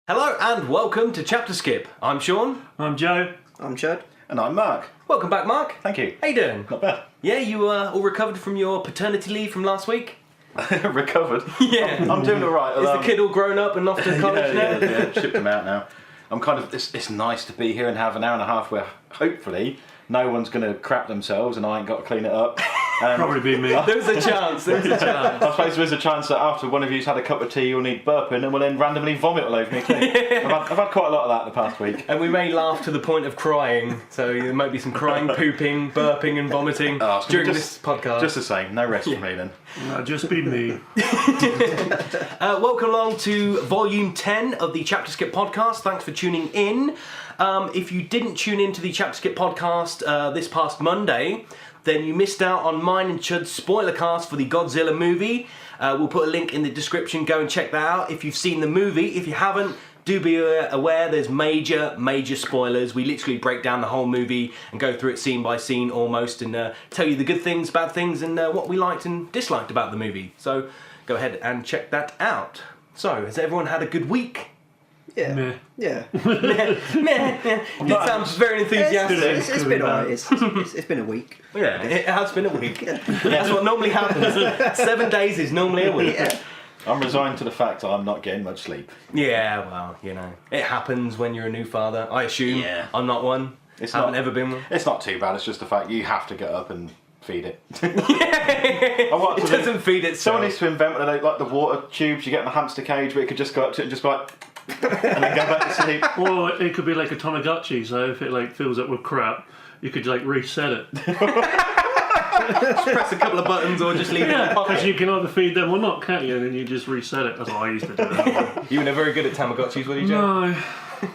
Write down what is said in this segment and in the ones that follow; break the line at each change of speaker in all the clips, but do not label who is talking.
Hello and welcome to ChapterSkip. I'm Sean.
I'm Joe.
I'm Chad.
And I'm Mark.
Welcome back, Mark.
Thank you.
How you doing?
Not bad.
Yeah, you all recovered from your paternity leave from last week?
Recovered?
Yeah.
I'm doing alright.
Is the kid all grown up and off to college now?
Yeah, shipped him out now. I'm kind of, it's nice to be here and have an hour and a half where hopefully no one's going to crap themselves and I ain't got to clean it up.
Probably be me.
There's a chance,
I suppose there is a chance that after one of you's had a cup of tea you'll need burping and will then randomly vomit all over me too. I've had quite a lot of that the past week.
And we may laugh to the point of crying, so there might be some crying, pooping, burping and vomiting during this podcast.
Just the same, no rest for me then.
No, just be me.
Welcome along to Volume 10 of the ChapterSkip podcast. Thanks for tuning in. If you didn't tune into the ChapterSkip podcast this past Monday, then you missed out on mine and Chud's spoiler cast for the Godzilla movie. We'll put a link in the description. Go and check that out if you've seen the movie. If you haven't, do be aware there's major spoilers. We literally break down the whole movie and go through it scene by scene almost and tell you the good things, bad things and what we liked and disliked about the movie. So go ahead and check that out. So, has everyone had a good week?
Yeah.
Meh.
Yeah.
It sounds very enthusiastic.
It's been alright. It's been a week.
Yeah, it has been a week. That's what normally happens. 7 days is normally a week.
Yeah.
I'm resigned to the fact that I'm not getting much sleep.
Yeah, well, you know, it happens when you're a new father. I assume.
Yeah.
I'm not one. Haven't ever been one.
It's not too bad, it's just the fact you have to get up and feed it.
It doesn't feed itself.
Someone needs to invent one of those, like the water tubes you get in a hamster cage where you could just go up to it and just go like and then go back to sleep.
Or it could be like a Tamagotchi, so if it like fills up with crap, you could like reset it.
Just press a couple of buttons or just leave it in the
Because
pocket.
you can either feed them or not, can't you? And then you just reset it. That's what I used to do.
You were never very good at Tamagotchis, were you, Joe?
No,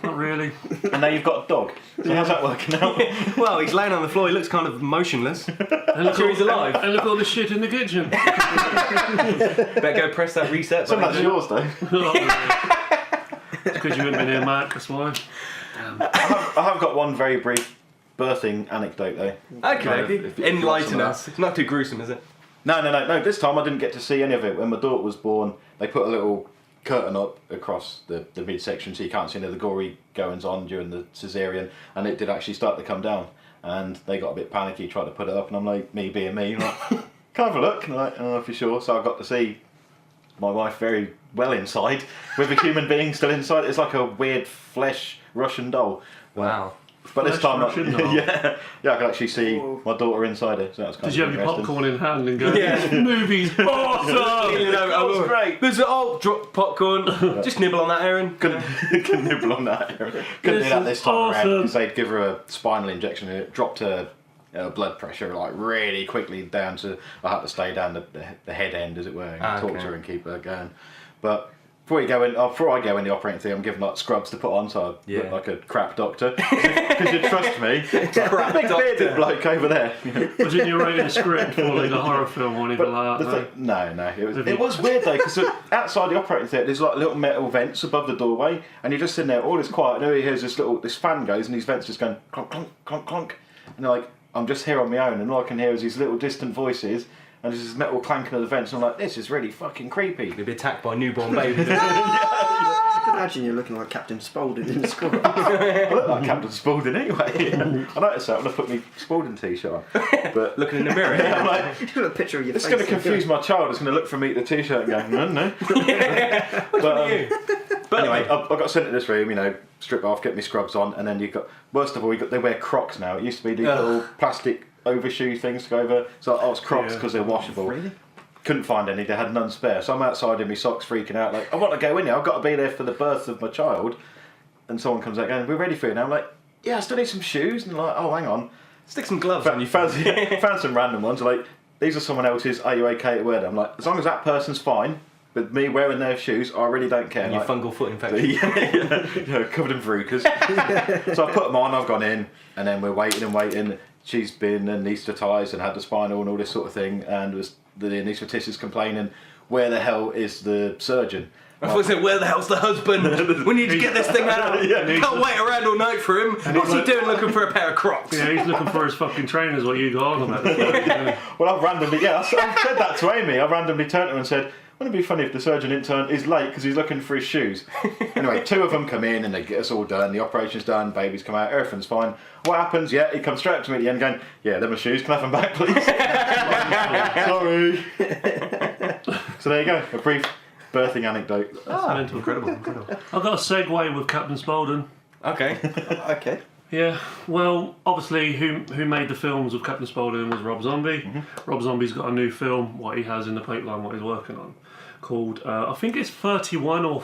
not really.
And now you've got a dog. So how's that working out?
Well, he's laying on the floor. He looks kind of motionless.
And look
Sure he's alive.
And look at all the shit in the kitchen.
Better go press that reset
Some of
button.
that's yours though.
It's because you haven't been here, Mark, that's why.
I have got one very brief birthing anecdote though.
Okay,
If you
enlighten
want some of
us. It's not too gruesome, is it?
No. This time I didn't get to see any of it. When my daughter was born, they put a little curtain up across the midsection so you can't see any of the gory goings on during the cesarean, and it did actually start to come down. And they got a bit panicky, tried to put it up, and I'm like, me being me, I'm like, can I have a look? And I'm like, oh, for sure. So I got to see my wife very well inside, with a human being still inside. It's like a weird flesh Russian doll.
Wow.
But this
Flesh
time,
Russian doll?
yeah, I could actually see my daughter inside it. So that's kind
Did you
of
have your
interesting.
popcorn in hand and go,
Yeah.
this movie's awesome!
You know,
That was great.
There's drop popcorn. Just nibble on that, Aaron.
Couldn't nibble on that. Couldn't do
This
that
is
this time around
awesome.
because they'd give her a spinal injection and it dropped her blood pressure like really quickly down to. I had to stay down the head end, as it were, and talk
Okay.
to her and keep her going. But before I go in the operating theatre, I'm given like scrubs to put on, so I
Yeah.
look like a crap doctor. Because you trust me,
Crap
big
doctor.
bearded bloke over there.
But didn't you write a script for like a horror film or anything like
The
that?
thing, no, it was weird though because outside the operating theatre there's like little metal vents above the doorway, and you're just sitting there, all is quiet, and all you hear is this fan goes, and these vents just going clunk clunk clunk clunk, and you're like, I'm just here on my own, and all I can hear is these little distant voices, and there's this metal clanking of the vents, and I'm like, this is really fucking creepy.
You'll be attacked by newborn babies.
I can imagine you're looking like Captain Spaulding in school.
I look like Captain Spaulding anyway. I noticed that when I put my Spaulding t-shirt on, but
Looking in the mirror.
I'm like,
You've got a picture of your
it's
face.
going to confuse my child. It's going to look for me at the t-shirt and go, no. But anyway, I got sent to this room, strip off, get my scrubs on, and then worst of all, they wear Crocs now. It used to be these little plastic overshoe things to go over. So I was Crocs because they're washable.
Really?
Couldn't find any, they had none spare. So I'm outside in my socks freaking out, like, I want to go in here, I've got to be there for the birth of my child. And someone comes out going, we're ready for you now. I'm like, yeah, I still need some shoes. And they're like, oh, hang on.
Stick some gloves on
Found,
you.
found some random ones, like, these are someone else's, are you okay to wear them? I'm like, as long as that person's fine, with me wearing their shoes, I really don't care.
Your
Like,
fungal foot infection.
yeah, covered in verrucas. So I put them on, I've gone in, and then we're waiting. She's been anaesthetised and had the spinal and all this sort of thing, and the anaesthetist is complaining, where the hell is the surgeon?
I thought you said, where the hell's the husband? We need to get this thing out.
Yeah.
Can't wait around all night for him. What's he doing looking for a pair of Crocs?
Yeah, he's looking for his fucking trainers, what you got on about.
Well, I've randomly, I said that to Amy. I randomly turned to her and said, Wouldn't it be funny if the surgeon intern is late because he's looking for his shoes? Anyway, 2 of them come in and they get us all done. The operation's done, babies come out, everything's fine. What happens? Yeah, he comes straight up to me at the end going, yeah, they're my shoes, can I have them back, please? Sorry. So there you go, a brief birthing anecdote.
Incredible.
I've got a segue with Captain Spaulding.
Okay.
Okay.
Yeah, well, obviously, who made the films of Captain Spaulding was Rob Zombie. Rob Zombie's got a new film, what he has in the pipeline, what he's working on, called, I think it's 31 or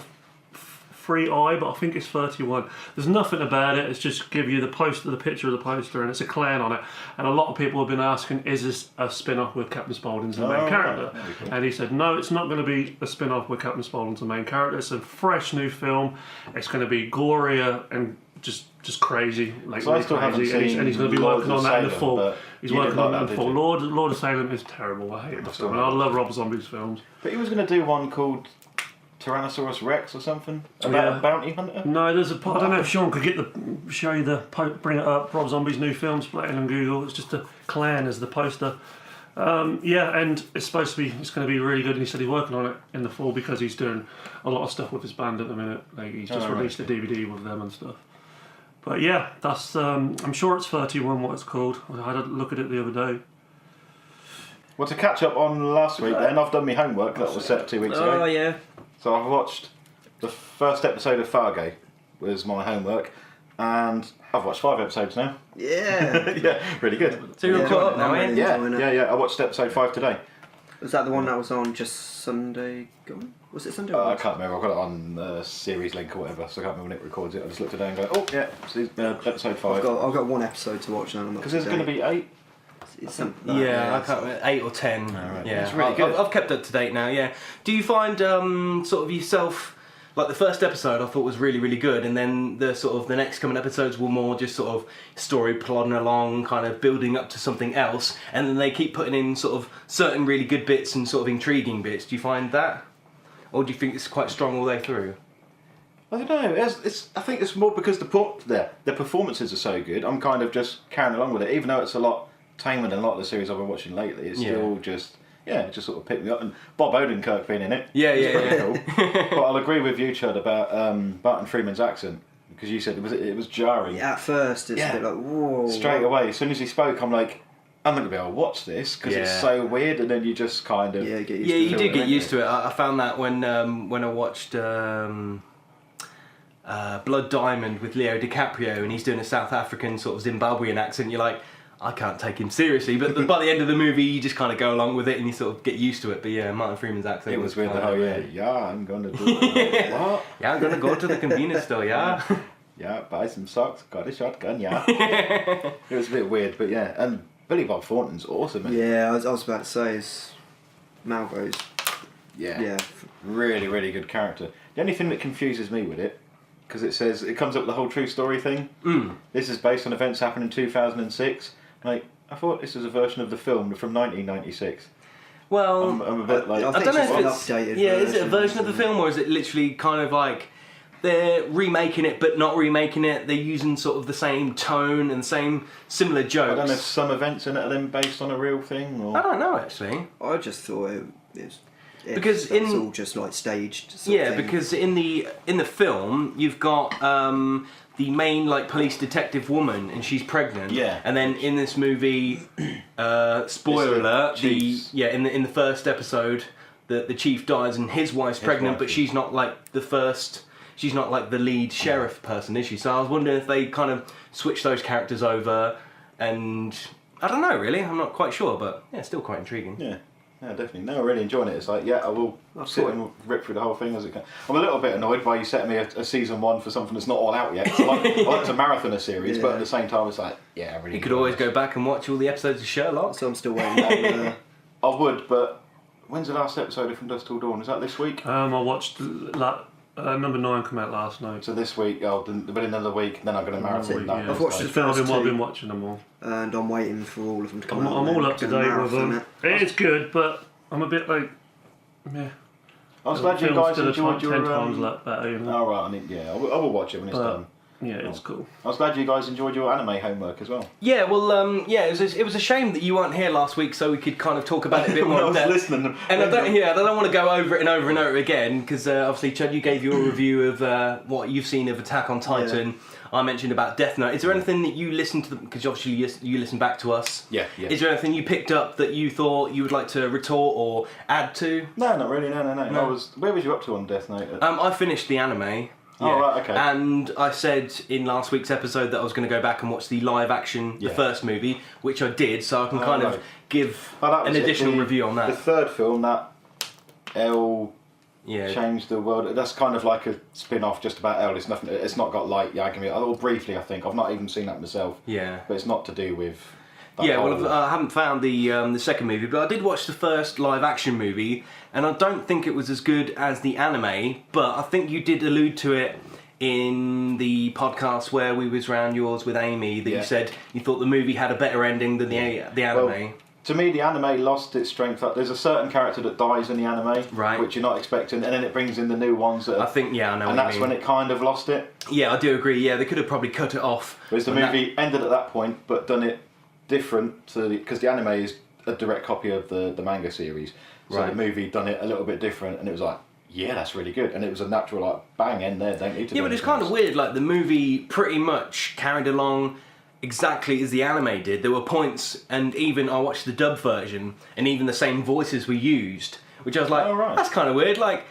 Free Eye, but I think it's 31. There's nothing about it, it's just give you the picture of the poster, and it's a clown on it. And a lot of people have been asking, is this a spin-off with Captain Spaulding's the main character?
Right. Cool.
And he said, no, it's not going to be a spin-off with Captain Spaulding's the main character. It's a fresh new film. It's going to be gorier and just crazy, like
So I still haven't
crazy, and he's going to be
Lords
working
of
on that in the
Salem,
fall.
but
He's
you
working
didn't
on
like
that in
that,
the fall.
did you?
Lord of Salem is terrible. I hate the
still
film. And I love Rob Zombie's films.
But he was going to do one called Tyrannosaurus Rex or something about a bounty hunter.
No, there's a. I don't know if Sean could show you bring it up. Rob Zombie's new film, splatting on Google. It's just a clan as the poster. Yeah, and it's supposed to be. It's going to be really good. And he said he's working on it in the fall because he's doing a lot of stuff with his band at the minute. Like he's just released a DVD with them and stuff. But yeah, that's. I'm sure it's 31. What it's called. I had a look at it the other day.
Well, to catch up on last week, then I've done my homework that was set 2 weeks ago.
Oh yeah.
So I've watched the first episode of Fargo, was my homework, and I've watched 5 episodes now.
Yeah.
Yeah, really good.
So you're caught up now,
I'm
eh?
really enjoying it.
Yeah. I watched episode 5 today.
Was that the one that was on just Sunday gone? Was it Sunday?
I can't remember. I've got it on the series link or whatever, so I can't remember when it records it. I just looked at it and go, oh yeah, episode 5.
I've got one episode to watch now.
Because there's going to be 8.
It's something like that,
Yeah, I can't remember, 8 or 10.
right.
Yeah,
It's really good.
I've kept up to date now. Yeah. Do you find sort of yourself like the first episode I thought was really really good, and then the sort of the next coming episodes were more just sort of story plodding along, kind of building up to something else, and then they keep putting in sort of certain really good bits and sort of intriguing bits. Do you find that, or do you think it's quite strong all the way through?
I don't know. I think it's more because the performances are so good. I'm kind of just carrying along with it, even though it's a lot tamer than a lot of the series I've been watching lately. It's still just it just sort of picked me up. And Bob Odenkirk being in it, pretty cool. But I'll agree with you, Chud, about Barton Freeman's accent, because you said it was jarring.
Yeah, at first it's a bit like whoa.
Straight away, as soon as he spoke, I'm like, I'm not gonna be able to watch this because it's so weird, and then you just kind of
Get used
Yeah,
to
you
it,
do get
don't
used to it. I found that when I watched Blood Diamond with Leo DiCaprio, and he's doing a South African sort of Zimbabwean accent. You're like, I can't take him seriously. But by the end of the movie, you just kind of go along with it and you sort of get used to it. But yeah, Martin Freeman's accent
it was weird.
kind of,
I'm gonna do it. What?
Yeah, I'm gonna go to the convenience store. Yeah.
Yeah, buy some socks. Got a shotgun. Yeah. It was a bit weird, but yeah, and Billy Bob Thornton's awesome. Isn't
Yeah, I was about to say is Malgo's.
Yeah, really, really good character. The only thing that confuses me with it, because it comes up with the whole true story thing. This is based on events happened in 2006. Like, I thought this was a version of the film from 1996.
Well,
I'm a bit like,
I
I
think
don't know
it's
if
an
it's
updated
is it a
version
version of the film, or is it literally kind of like they're remaking it but not remaking it? They're using sort of the same tone and same similar jokes.
I don't know if some events in it are then based on a real thing or.
I don't know actually.
I just thought
Because
it's
in-
all just like staged. Sort of thing.
Because in the film you've got the main like police detective woman, and she's pregnant.
Yeah.
And then in this movie, spoiler alert, in the first episode, the chief dies and his wife's pregnant, but she's not like the first. She's not like the lead sheriff person, is she? So I was wondering if they kind of switched those characters over, and I don't know really. I'm not quite sure, but yeah, still quite intriguing.
Yeah. Yeah, definitely. No, I'm really enjoying it. It's like, I will sit and rip through the whole thing as it can. I'm a little bit annoyed by you setting me a season 1 for something that's not all out yet. I like to marathon a series, but at the same time, it's like, I really.
You could always go back and watch all the episodes of Sherlock.
So I'm still waiting.
I would, but when's the last episode of From Dusk Till Dawn? Is that this week?
I watched number 9 come out last night.
So this week, within another week, then I'm going to marathon that.
I've watched
I've
the first
been
two.
watching them all.
And I'm waiting for all of them to come
I'm
out.
all up to date with
marathon
them.
it.
It is good, but I'm a bit like, meh.
I was glad you
Film's
guys
still
enjoyed your.
10 times better, you know.
Oh, right, I will watch it when it's done.
Yeah, it's cool.
I was glad you guys enjoyed your anime homework as well.
Yeah, well, it was a shame that you weren't here last week, so we could kind of talk about it a bit more.
I was listening.
And I don't want to go over it and over and over again because obviously, Chud, you gave your review of what you've seen of Attack on Titan. Yeah. I mentioned about Death Note. Is there anything that you listened to? Because obviously you listen back to us.
Yeah.
Is there anything you picked up that you thought you would like to retort or add to?
No, not really. No. Where was you up to on Death Note?
I finished the anime.
Oh, right, okay.
And I said in last week's episode that I was going to go back and watch the live action, the first movie, which I did, so I can kind of give an additional review on that.
The third film, that L changed the world. That's kind of like a spin-off just about L. It's nothing. It's not got light Yagami. Or briefly, I think. I've not even seen that myself. Yeah. But it's not to do with.
I haven't found the second movie, but I did watch the first live action movie, and I don't think it was as good as the anime. But I think you did allude to it in the podcast where we was round yours with Amy. That you said you thought the movie had a better ending than the anime.
Well, to me, the anime lost its strength. There's a certain character that dies in the anime,
right,
which you're not expecting, and then it brings in the new ones. That
I think, I know.
And that's when it kind of lost it.
Yeah, I do agree. Yeah, they could have probably cut it off.
Whereas the movie ended at that point, but done it different to because the anime is a direct copy of the manga series. So the movie done it a little bit different, and it was like, yeah, that's really good, and it was a natural like bang end there. Don't need to.
Yeah, but it's kind of weird. Like the movie pretty much carried along exactly as the anime did. There were points, and even I watched the dub version, and even the same voices were used, which I was like, that's kind of weird. Like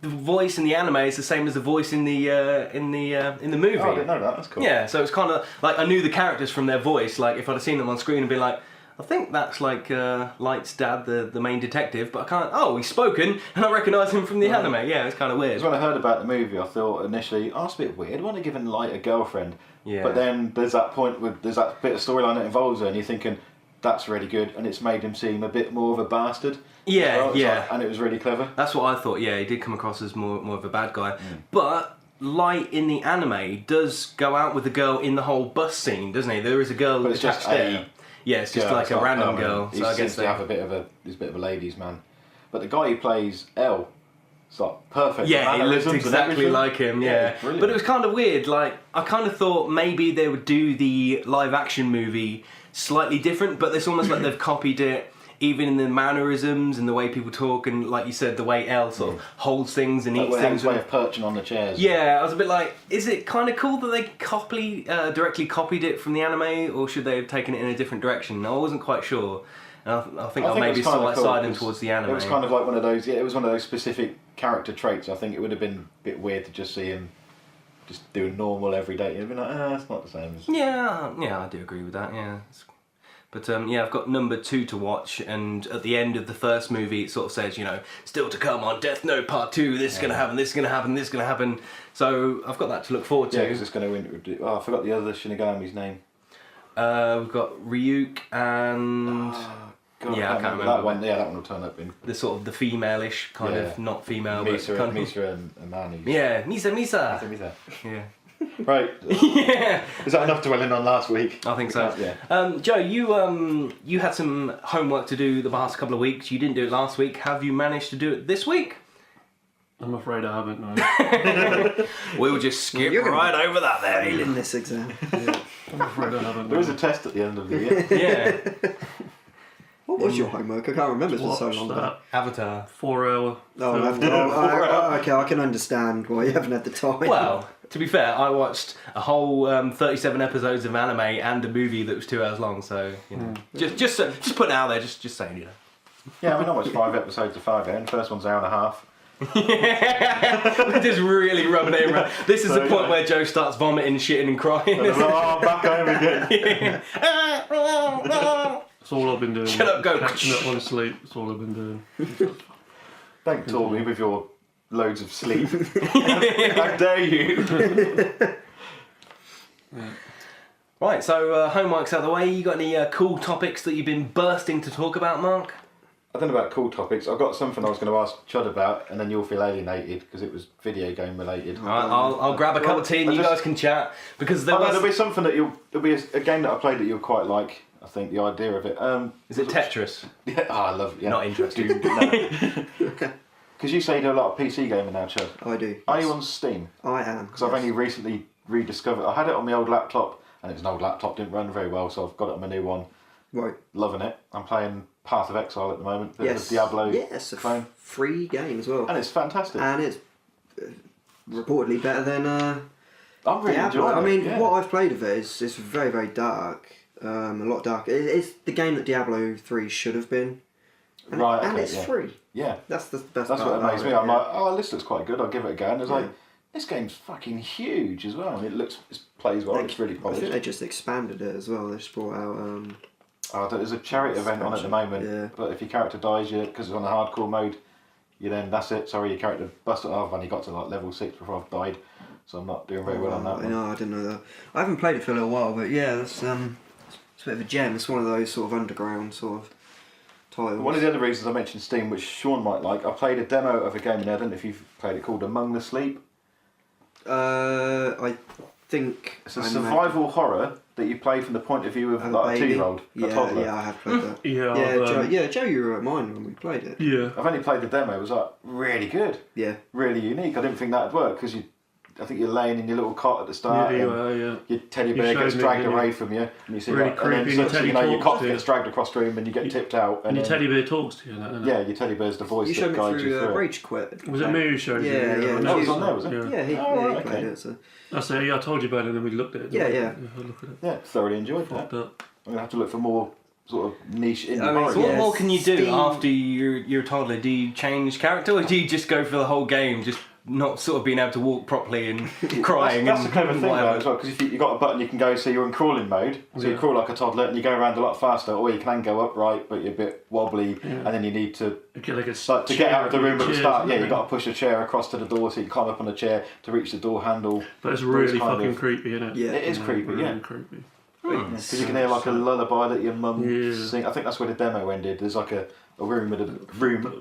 the voice in the anime is the same as the voice in the movie.
Oh, I didn't know that. That's cool.
Yeah, so it's kind of like I knew the characters from their voice. Like if I'd have seen them on screen and been like, I think that's like Light's dad, the main detective, but I can't. Oh, he's spoken, and I recognise him from the anime. Yeah, it's kind of weird.
Because when I heard about the movie, I thought initially, it's a bit weird. Why are they giving Light a girlfriend?
Yeah.
But then there's that point with there's that bit of storyline that involves her, and you're thinking that's really good, and it's made him seem a bit more of a bastard.
Yeah,
and it was really clever.
That's what I thought. Yeah, he did come across as more of a bad guy, but Light in the anime does go out with the girl in the whole bus scene, doesn't he? There is a girl that's just there. Yeah, it's just like a random girl.
He seems to have he's a bit of a ladies' man. But the guy who plays L, it's like perfect.
Yeah, he looked exactly like him. Yeah,
brilliant.
But it was kind of weird. Like I kind of thought maybe they would do the live action movie slightly different, but it's almost like they've copied it. Even in the mannerisms and the way people talk, and like you said, the way Elle sort of holds things and eats things.
His way of perching on the chairs.
Yeah, I was a bit like, is it kind of cool that they directly copied it from the anime, or should they have taken it in a different direction? I wasn't quite sure. And I think I maybe siding towards the anime.
It was kind of like one of those. Yeah, it was one of those specific character traits. I think it would have been a bit weird to just see him just doing normal every day. You'd be like, it's not the same.
Yeah, I do agree with that. Yeah. But I've got number 2 to watch, and at the end of the first movie, it sort of says, still to come on Death Note Part 2. This is going to happen. This is going to happen. This is going to happen. So I've got that to look forward to.
Yeah, because it's going to. I forgot the other Shinigami's name.
We've got Ryuk and.
God,
I can't remember
that one. Yeah, that one will turn up in
the sort of the female-ish kind of, not female,
Misa,
but
Misa and Amani.
Yeah, Misa. Yeah.
Right.
Yeah.
Is that enough dwelling on last week?
I think so.
Yeah.
Joe, you had some homework to do the past couple of weeks. You didn't do it last week. Have you managed to do it this week?
I'm afraid I haven't. No.
We'll just skip right over that there.
Failing this exam. Yeah.
I'm afraid I haven't.
There is a test at the end of the year.
Yeah.
What was your homework? I can't remember. It's been so long ago.
Avatar.
4 hour.
Okay, I can understand why you haven't had the time.
Well, to be fair, I watched a whole 37 episodes of anime and a movie that was 2 hours long. So just put it out there. Just saying,
Yeah, I mean, I watched 5 episodes of Fargo. First one's an hour and a half.
We're just really rubbing it around. This is the point where Joe starts vomiting, shitting, and crying.
Back home again.
That's all I've been doing.
Shut up, go.
Catching up on sleep. That's all I've been doing.
Don't taunt me with your loads of sleep. How dare you?
Right, so homework's out of the way. You got any cool topics that you've been bursting to talk about, Mark?
I don't know about cool topics. I've got something I was going to ask Chud about, and then you'll feel alienated because it was video game related.
Alright, I'll grab a cup of tea and you guys can chat because there'll
be something that there'll be a game that I played that you'll quite like. I think the idea of it.
Is it Tetris?
Yeah, I love it. Yeah.
Not interested.
Because you say you do a lot of PC gaming now, Chad.
I do.
Are you on Steam?
I am.
Because I've only recently rediscovered. I had it on my old laptop, and it was an old laptop, didn't run very well, so I've got it on my new one.
Right.
Loving it. I'm playing Path of Exile at the moment. Bit
Yes.
of Diablo.
Yes, a
clone.
free game as well.
And it's fantastic.
And it's reportedly better than
I'm really
Diablo.
enjoying it.
I mean,
yeah.
what I've played of it is it's very, very dark. A lot darker. It's the game that Diablo 3 should have been. And,
Right,
and
okay,
it's
yeah.
free.
Yeah.
That's the best
That's
part
what
about
amazed me.
it,
I'm
yeah.
like, oh, this looks quite good. I'll give it a go. And it's like,
Yeah.
this game's fucking huge as well. And it plays well. It's really
I
polished.
think they just expanded it as well. They just brought out.
There's a charity event on at the moment.
Yeah.
But if your character dies, because it's on the hardcore mode, that's it. Sorry, your character busted off. I've only got to like level 6 before I've died. So I'm not doing very well on that one.
No, I didn't know that. I haven't played it for a little while, but yeah, that's it's a bit of a gem. It's one of those sort of underground sort of titles.
One of the other reasons I mentioned Steam, which Sean might like, I played a demo of a game in there. I don't know if you've played it, called Among the Sleep.
I think
It's a survival horror that you play from the point of view of like a 2-year-old, a toddler.
Yeah, I have played that.
Yeah,
Joe, you were at mine when we played it.
yeah.
I've only played the demo. It was like really good,
Yeah.
really unique. I didn't think that'd work because I think you're laying in your little cot at the start.
Yeah,
and
yeah.
your teddy bear
showed
gets
me,
dragged
didn't
away
you?
from you, and you see
Really
like, and then
creepy, and your
suddenly,
teddy
your
talks
cot
to you.
gets dragged across the room, and you get tipped out.
And your
then-
teddy bear talks to you, isn't it?
Yeah, your teddy bear's the voice
You
that
showed me
guides you
through
through it.
Rage Quit.
Was it me who showed you?
Yeah, yeah.
Oh, it was on there, was it?
Yeah.
Yeah, he
right,
played
okay.
it. So.
That's it. Yeah, I told you about it, and then we looked at it.
Yeah,
didn't we?
yeah.
I look at it.
Yeah, thoroughly enjoyed that.
Fucked up.
I'm gonna have to look for more sort of niche indie
I mean,
horror
So what
Yeah,
more can you do
Steam-
after you're a toddler? Do you change character, or do you just go for the whole game, just not sort of being able to walk properly and crying?
That's a
and
clever thing
whatever?
though as well, because if you've got a button you can go, so you're in crawling mode, so you
Yeah.
crawl like a toddler and you go around a lot faster, or you can go upright but you're a bit wobbly, and then you need to
Okay, like a
like, to get out of the room at the
chairs,
start. Yeah,
isn't
you
it?
got to push a chair across to the door, so you climb up on the chair to reach the door handle.
But it's
Those
really
kind
fucking
of-
creepy, isn't it?
Yeah.
It is creepy,
really
yeah.
creepy.
Because you can hear like a lullaby that your mum
Yeah.
sing. I think that's where the demo ended. There's like a room with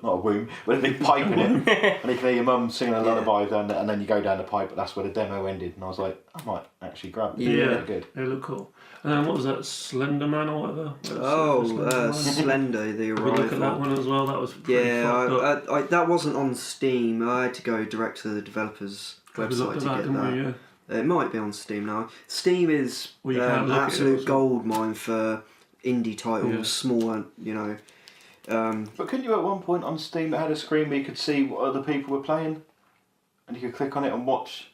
not a womb, with a big pipe in it, and you can hear your mum singing a lullaby, and then you go down the pipe. But that's where the demo ended, and I was like, I might actually grab it.
Yeah,
Really good.
it looked cool. And then what was that, Slender Man or whatever?
Slender, the
We look at that
Arrival.
one as well. That was pretty
Yeah,
fucked up.
I that wasn't on Steam. I had to go direct to the developers'
We
website
looked
to
at that,
get
didn't
that.
we? Yeah.
It might be on Steam now. Steam is
Well, you can't
an
look at it,
absolute
also.
gold mine for indie titles,
Yeah.
small, you know.
But couldn't you at one point on Steam that had a screen where you could see what other people were playing, and you could click on it and watch?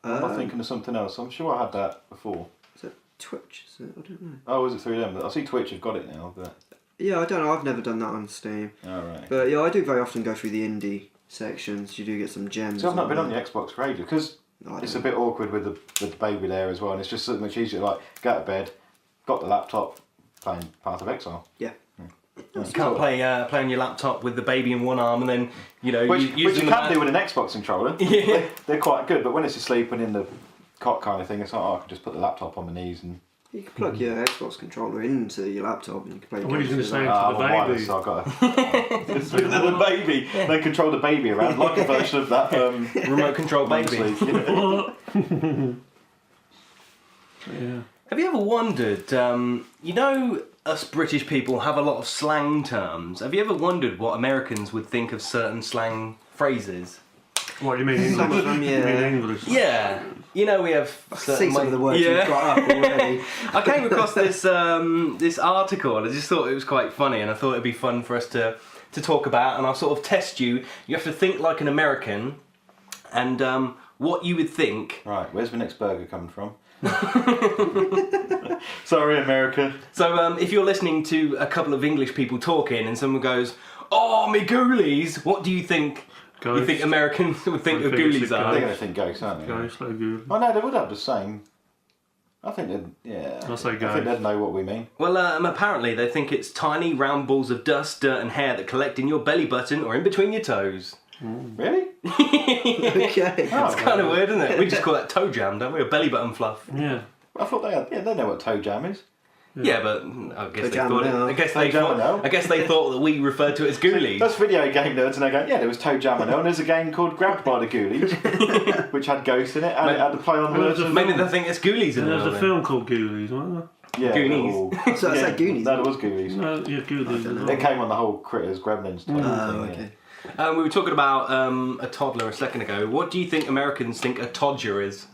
I'm not thinking of something else. I'm sure I had that before.
Is it Twitch? Is it? I don't know.
Oh, is it through them? I see Twitch have got it now, but
Yeah, I don't know. I've never done that on Steam.
all right.
But yeah, I do very often go through the indie sections. You do get some gems.
So I've not been on
there.
the Xbox for ages because
I
it's a
don't
bit awkward with the baby there as well, and it's just so much easier. Like, get out of bed, got the laptop, playing Path of Exile.
Yeah.
You can't play on your laptop with the baby in one arm and then
Which you
using
can do with an Xbox controller.
Yeah.
They're quite good, but when it's asleep and in the cot kind of thing, it's like, oh, I can just put the laptop on my knees and.
You can plug your Xbox controller into your laptop and you can play.
What are you
games
gonna
with
say?
that.
The
I'm
baby.
wireless, so I've got to the baby. Then control the baby around, like a version of that
remote control baby.
Yeah.
Have you ever wondered, us British people have a lot of slang terms. Have you ever wondered what Americans would think of certain slang phrases?
What do you mean
Some
English?
of them,
You mean
yeah.
English?
Yeah. We have
I see some of the words
Yeah.
you've got up already.
I came across this this article and I just thought it was quite funny, and I thought it'd be fun for us to talk about, and I'll sort of test you. You have to think like an American, and what you would think.
Right, where's my next burger coming from? Sorry, America.
So if you're listening to a couple of English people talking and someone goes, "Oh, me ghoulies," what do you think? You
Ghost.
think Americans would think
I
the
think it's
ghoulies
a
are?
They're going to think ghosts, aren't they?
Ghost, like good.
Oh no, they would have the same. I think they'd, yeah.
I'll say
I
ghost.
think they'd know what we mean.
Well, apparently they think it's tiny round balls of dust, dirt and hair that collect in your belly button or in between your toes.
Really?
Okay.
Oh,
It's kind of weird, isn't it? We just call that toe jam, don't we? Or belly button fluff.
Yeah.
I thought they had. Yeah, they know what toe jam is.
Yeah, but I guess
Toe
they
jam
thought.
now.
I guess
Toe
they
jam
thought.
now.
I guess they thought that we referred to it as ghoulies.
That's video game nerds, and they go, yeah, there was Toe Jam and there's a game called Grabbed by the Ghoulies, which had ghosts in it, and it had to play on
Well,
words.
there's a
Maybe they think it's ghoulies in
And
the
there's a
world.
film called Ghoulies, wasn't
Yeah,
Goonies.
all-
So I said Goonies.
No, it was Goonies.
there? No, yeah, Ghoulies. as
It
well.
came on the whole Critters, Gremlins type
Oh,
thing.
okay.
We were talking about a toddler a second ago. What do you think Americans think a todger is?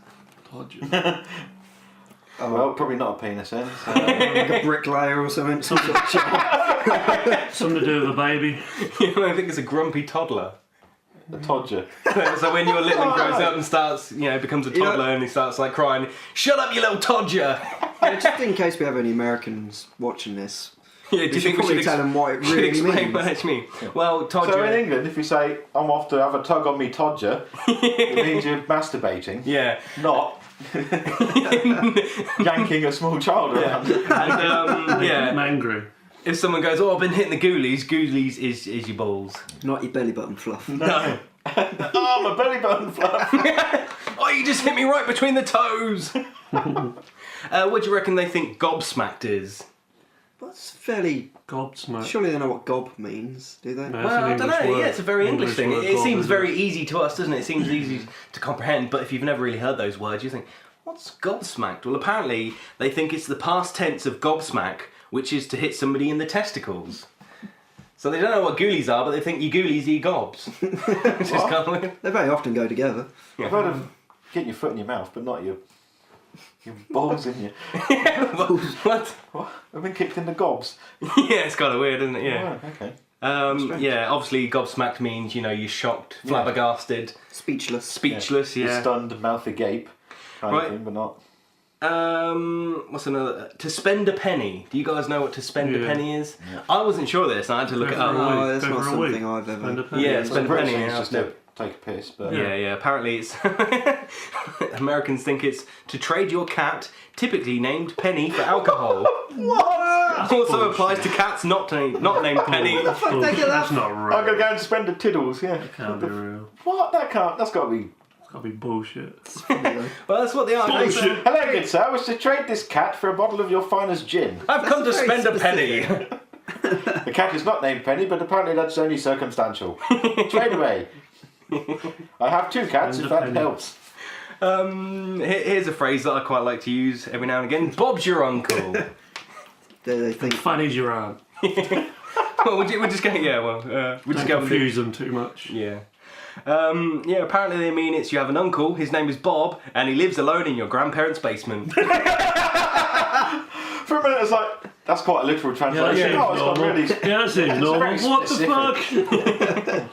Well, probably not a penis then. So.
Like a bricklayer or something. Some sort of job.
Something to do with a baby.
I think it's a grumpy toddler.
A todger.
So when your little one grows up and starts, becomes a toddler and he starts like crying, "Shut up, you little todger!"
Yeah, just in case we have any Americans watching this.
Yeah, do you think we should
tell them what it
should
really
explain
means?
what it means? Well, todger.
So in England, if you say, "I'm off to have a tug on me todger," it means you're masturbating.
Yeah.
Not yanking a small child around.
And
I'm angry.
if someone goes, "Oh, I've been hitting the ghoulies is your balls."
Not your belly button fluff.
No.
Oh, my belly button fluff.
Oh, you just hit me right between the toes. What do you reckon they think gobsmacked is?
That's fairly...
Gobsmacked.
Surely they know what gob means, do they?
No, it's
Well,
an
I don't
English
know.
word.
Yeah, it's a very English thing.
word,
It
gob,
seems
isn't
very easy to us, doesn't it? It seems easy to comprehend. But if you've never really heard those words, you think, "What's gobsmacked?" Well, apparently they think it's the past tense of gobsmack, which is to hit somebody in the testicles. So they don't know what ghoulies are, but they think you ghoulies eat gobs. Which is kind of weird.
They very often go together.
I've heard of getting your foot in your mouth, but not your balls in you.
What?
What? I've been kicked in the gobs.
Yeah, it's kind of weird, isn't it? Yeah.
Oh, okay.
Yeah, obviously gobsmacked means, you're shocked, flabbergasted,
Speechless.
speechless,
You're
yeah.
stunned, mouth agape, kind
Right.
of thing, but not.
What's another? To spend a penny. Do you guys know what to spend a
Yeah.
penny is? I wasn't sure of this, and I had to look it
Go for
up.
a week.
Oh, that's
Go
not
for a week.
something I've ever...
Spend a penny.
Yeah, spend a
British
penny.
thing is
Yeah,
just to take a piss, but
yeah. Apparently, it's Americans think it's to trade your cat, typically named Penny, for alcohol.
What?
Also applies to cats not named Penny.
Oh, that's not real.
I'm gonna go and spend the tiddles. Yeah.
Can't be real.
What? That can't. That's got to be.
It's gotta be bullshit.
Well, that's what they are.
Bullshit.
Hello, good sir. I wish to trade this cat for a bottle of your finest gin.
I've come to
very
spend a penny.
The cat is not named Penny, but apparently that's only circumstantial. Trade away. I have two cats,
Spend
if
a
that
penny.
helps.
Here's a phrase that I quite like to use every now and again. Bob's your uncle.
They think...
Fanny's your aunt.
Well, we're just going. Yeah, well, we're just
Don't
going.
confuse them too much.
Yeah. Apparently they mean it's you have an uncle, his name is Bob, and he lives alone in your grandparents' basement.
For a minute, it's like, that's quite a literal translation.
Yeah,
Oh, it's got really.
Yeah, that seems normal.
very
What the
specific.
fuck?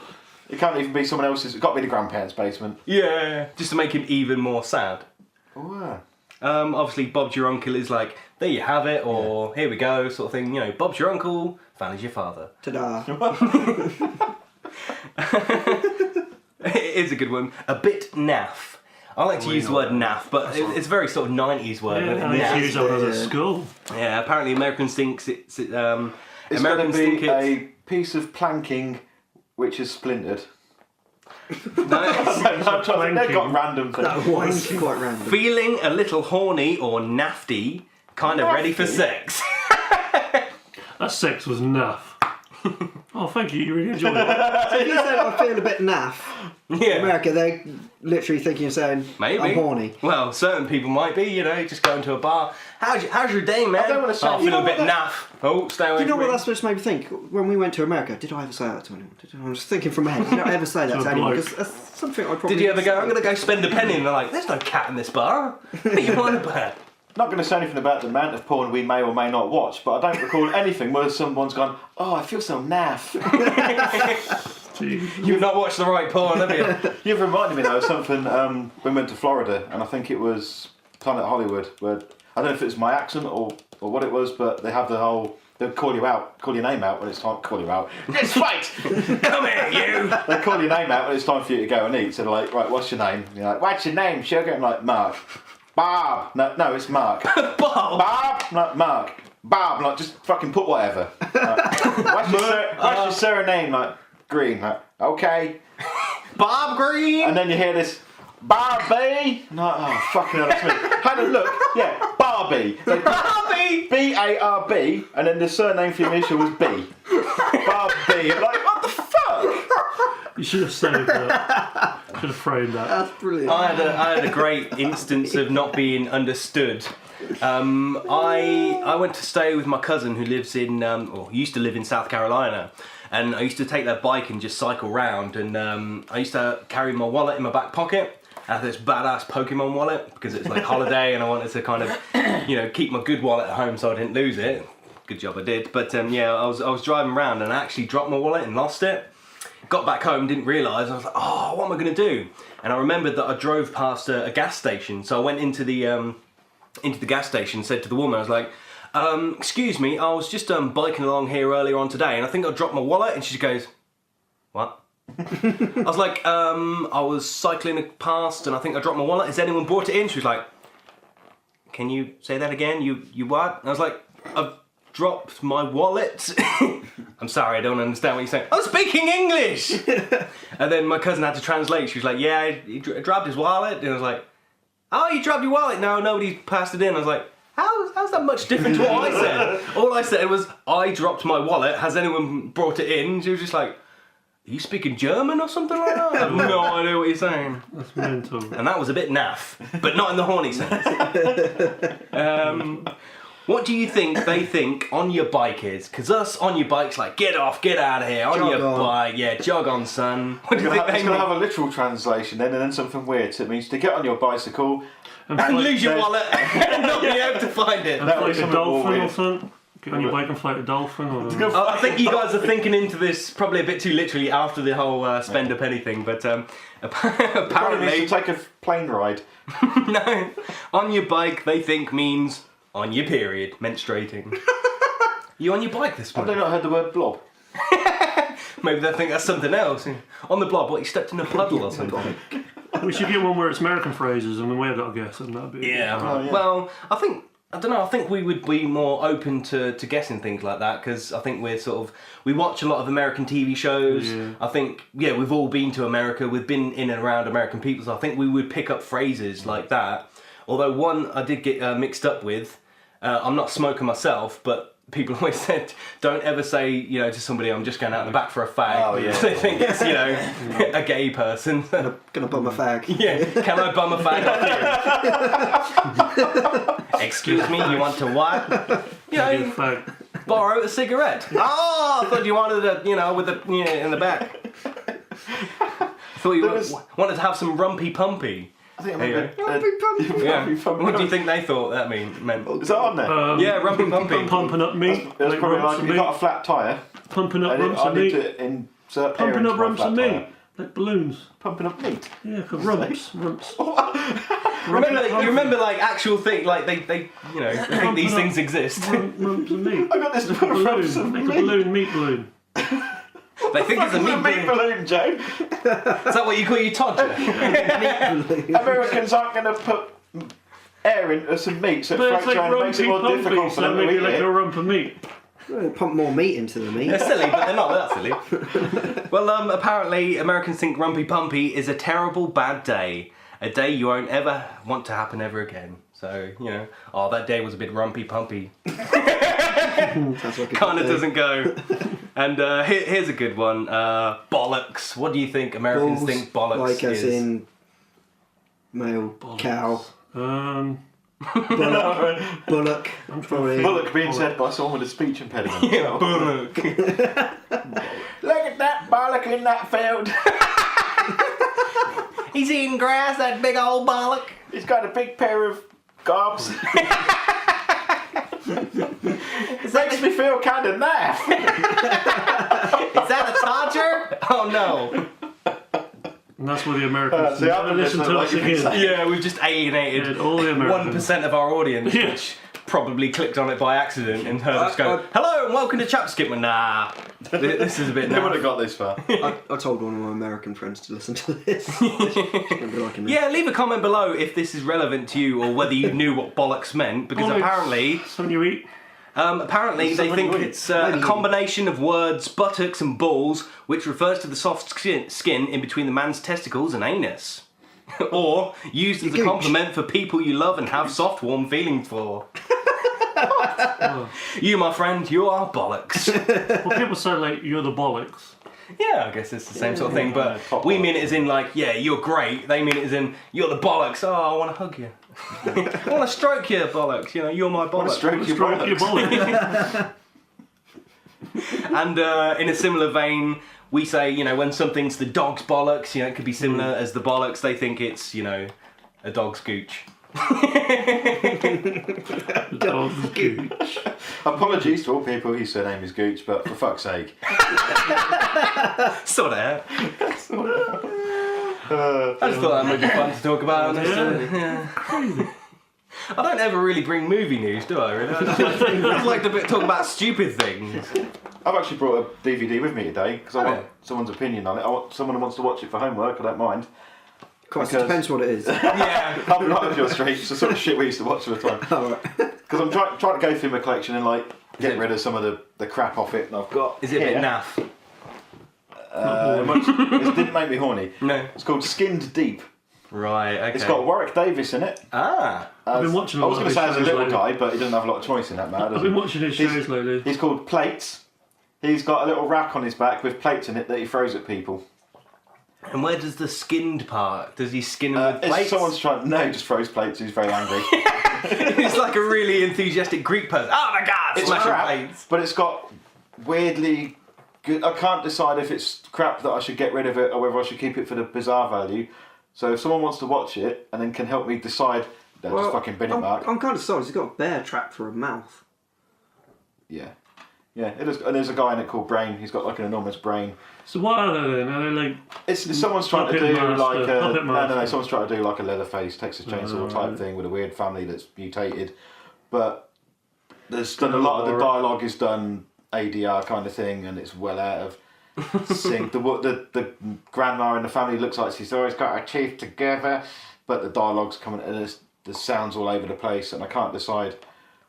It can't even be someone else's. It's got to be the grandparents' basement.
Yeah. Just to make him even more sad.
Oh,
Obviously, Bob's your uncle is like, there you have it, or here we go, sort of thing. Bob's your uncle, Fanny's your father.
Ta-da.
It is a good one. A bit naff. I like to use the word naff, but it's a very sort of 90s word.
Yeah,
but
I used to
naff.
use that when I was at school.
Yeah, apparently Americans think it's
it's going
Americans
to
think
be
it's
a piece of planking which is splintered.
no,
They've got random things.
That was quite random.
feeling a little horny or nafty, kind of ready for sex.
That sex was naff. Oh, thank you. You really enjoyed it.
So if you say I feel a bit naff,
Yeah.
America, they're literally thinking of saying,
Maybe.
I'm horny.
Well, certain people might be, just going to a bar. How's your day, man?
I don't wanna say-
Oh, I
you
feel
know
a bit
what
naff. Oh, stay away
Do you know
from
what
me.
that's supposed to make me think? When we went to America, did I ever say that to anyone? I'm just thinking from my head. Did I ever say that
To
to
a
anyone?
bloke.
Because that's something I probably...
Did you ever go, I'm going to go spend a penny? And they're like, there's no cat in this bar. What are you on about?
Not going to say anything about the amount of porn we may or may not watch, but I don't recall anything where someone's gone, oh, I feel so naff.
Jeez.
You've not watched the right porn, have you?
You've reminded me though of something when we went to Florida, and I think it was Planet Hollywood, where I don't know if it was my accent or what it was, but they have the whole, they'll call your name out when it's time to call you out. Let's fight!
Come here, you.
They call your name out when it's time for you to go and eat. So they're like, right, what's your name? And you're like, what's your name, sugar? I'm like, Mark. Bob. No, it's Mark.
Bob.
Bob. I'm like, Mark. Bob. I'm like, just fucking put whatever. Like, what's your surname? Like, Green. Like, okay.
Bob Green.
And then you hear this, Barbie. I'm like, oh, fucking hell, that's me. Had a look. Yeah, Barbie. Like,
Barbie.
B-A-R-B. And then the surname for your initial was B. Barbie. I'm like, what the fuck?
You should have saved that. Should have framed that.
That's brilliant.
I had a great instance of not being understood I went to stay with my cousin who lives in, or used to live in South Carolina. And I used to take their bike and just cycle round. And I used to carry my wallet in my back pocket. I had this badass Pokemon wallet because it's like holiday and I wanted to kind of, keep my good wallet at home so I didn't lose it. Good job I did. But I was driving around and I actually dropped my wallet and lost it. Got back home, didn't realise. I was like, oh, what am I going to do? And I remembered that I drove past a gas station. So I went into the gas station, said to the woman, I was like, excuse me, I was just biking along here earlier on today and I think I dropped my wallet. And she goes, what? I was like, I was cycling past and I think I dropped my wallet. Has anyone brought it in? She was like, can you say that again? You what? And I was like, I've dropped my wallet. I'm sorry, I don't understand what you're saying. I'm speaking English! And then my cousin had to translate. She was like, yeah, he dropped his wallet. And I was like, oh, you dropped your wallet? No, nobody passed it in. I was like, how's that much different to what I said? All I said was, I dropped my wallet. Has anyone brought it in? She was just like, are you speaking German or something like that? I have no idea what you're saying.
That's mental.
And that was a bit naff, but not in the horny sense. What do you think they think on your bike is? Because us on your bike's like, get off, get out of here, on
Jog
your
on.
bike, yeah, jog on, son. What do you think
It's
they
going to
mean?
have a literal translation then, and then something weird. So it means to get on your bicycle
And lose your wallet and not be able to find it.
That
Float
was
a
something more
dolphin or
weird.
something. Get on your bike and float a dolphin. Or
I think you guys are thinking into this probably a bit too literally after the whole spend up anything, but
Probably needs
apparently,
to take a plane ride.
no, on your bike they think means on your period, menstruating. You on your bike this
Have they
morning?
not heard the word blob?
Maybe they think that's something else. On the blob, what, you stepped in a puddle or something?
we should get one where it's American phrases and we've got to guess, and that'd be
Yeah.
Oh, yeah.
Well, I don't know. I think we would be more open to guessing things like that because I think we watch a lot of American TV shows.
Yeah.
I think we've all been to America. We've been in and around American people, so I think we would pick up phrases like that. Although one I did get mixed up with. I'm not a smoker myself, but people always said, don't ever say, to somebody, I'm just going out the back for a fag.
Oh, yeah.
They think it's, a gay person.
Gonna bum a fag.
Yeah, can I bum a fag off you? Excuse me, you want to what?
Be a fact.
Borrow a cigarette. Oh, I thought you wanted a, with the, in the back. I thought you wanted to have some rumpy pumpy.
I think I
There you
remember.
Yeah. What do you think they thought that meant?
Is that on there?
Yeah, rumpy pumpy.
Pumping up meat.
It was probably
rumps
like
and
you've
meat.
got a flat tyre.
Pumping up
I
rumps and
need
meat.
to insert air
Pumping
into
up
my
rumps
flat
and
tyre.
meat. Like balloons.
Pumping up meat.
Yeah, rumps.
You remember like actual thing, like they think these things exist.
Rumps and meat.
I got this
Make a
rumps
balloon.
and
Make a
meat.
balloon, meat balloon.
They think it's a meat
meat
balloon.
balloon, Joe.
Is that what you call your toddler?
Americans aren't going to put air into some meat, so
But
it
it's like
fracture and makes it more
rumpy
difficult
pumpy,
for
so
them to
maybe
eat
like
it.
a rump of meat.
Pump more meat into the meat.
They're silly, but they're not that silly. Well, apparently Americans think rumpy pumpy is a terrible bad day. A day you won't ever want to happen ever again. So, that day was a bit rumpy pumpy.
Sounds like a
Kind
good
of
day.
doesn't go. And here's a good one. Bollocks. What do you think Americans
Balls,
think bollocks
like as
is?
in male cow. Bullock. Probably.
Bollock being said by someone with a speech impediment.
Yeah, Bollock.
Look at that bollock in that field.
He's eating grass, that big old bollock.
He's got a big pair of gobs. It makes me feel kind of naff.
Is that a Dodger? Oh no.
And that's what the Americans
see, I'm
listen to us
listening to what
again.
Yeah, we've just alienated
Yeah, all the Americans.
1% of our audience,
Yeah.
which probably clicked on it by accident and heard us go, hello and welcome to ChapterSkip. Well, nah, this is a bit
They would
naff.
have got this far.
I told one of my American friends to listen to this. It's gonna be like a
Yeah, leave a comment below if this is relevant to you or whether you knew what bollocks meant, because
Bollocks.
apparently
Something you eat.
they think it's a combination of words buttocks and balls, which refers to the soft skin in between the man's testicles and anus. Or used as a
gooch.
compliment for people you love and have soft, warm feelings for. You, my friend, you are bollocks.
Well, people say like you're the bollocks.
Yeah, I guess it's the same sort of thing, but
top
we
bollocks.
mean it as in like, yeah, you're great. They mean it as in, you're the bollocks. Oh, I want to hug you. I want to stroke your bollocks. You know, you're my bollocks.
Stroke your
Stroke your
bollocks.
bollocks.
And in a similar vein, we say, you know, when something's the dog's bollocks, you know, it could be similar as the bollocks. They think it's, you know, a dog's gooch.
Dog's gooch.
Apologies to all people whose surname is Gooch, but for fuck's sake.
Sort of. I just thought that might be fun to talk about.
Yeah.
I don't ever really bring movie news, do I? Really? I just like to talk about stupid things.
I've actually brought a DVD with me today because I
Oh,
want someone's opinion on it. I want someone who wants to watch it for homework. I don't mind.
Christ, it depends what it is.
Yeah.
I'll be right up your street. It's the sort of shit we used to watch all the time.
Alright.
Because I'm trying to go through my collection and like get rid of some of the crap off it. And I've got.
Is it a bit
here,
naff?
It didn't make me horny.
No.
It's called Skinned Deep.
Right, okay.
It's got Warwick Davis in it.
Ah.
I've been watching a
I
lot
was
of
going to
his
say as a
shows
little
lately.
guy, but he doesn't have a lot of choice in that matter.
I've been watching his shows lately.
He's called Plates. He's got a little rack on his back with plates in it that he throws at people.
And where does the skinned part? Does he skin them with
If
plates?
someone's trying, no, he just throws plates. He's very angry.
He's like a really enthusiastic Greek person. Oh my god!
It's
Smashing
crap,
plates.
but it's got weirdly good. I can't decide if it's crap that I should get rid of it or whether I should keep it for the bizarre value. So if someone wants to watch it and then can help me decide, then just fucking bin it, Mark.
I'm kind of sorry. He's got a bear trap for a mouth.
Yeah. Yeah, it is, and there's a guy in it called Brain. He's got like an enormous brain.
So what are they then? Are they like...
It's someone's trying to
Puppet
do
master,
like a
puppet master.
Someone's trying to do like a Leatherface Texas Chainsaw type thing with a weird family that's mutated, but there's done a lot of the dialogue is done ADR kind of thing, and it's well out of sync. The grandma in the family looks like she's always got her teeth together, but the dialogue's coming and the sounds all over the place, and I can't decide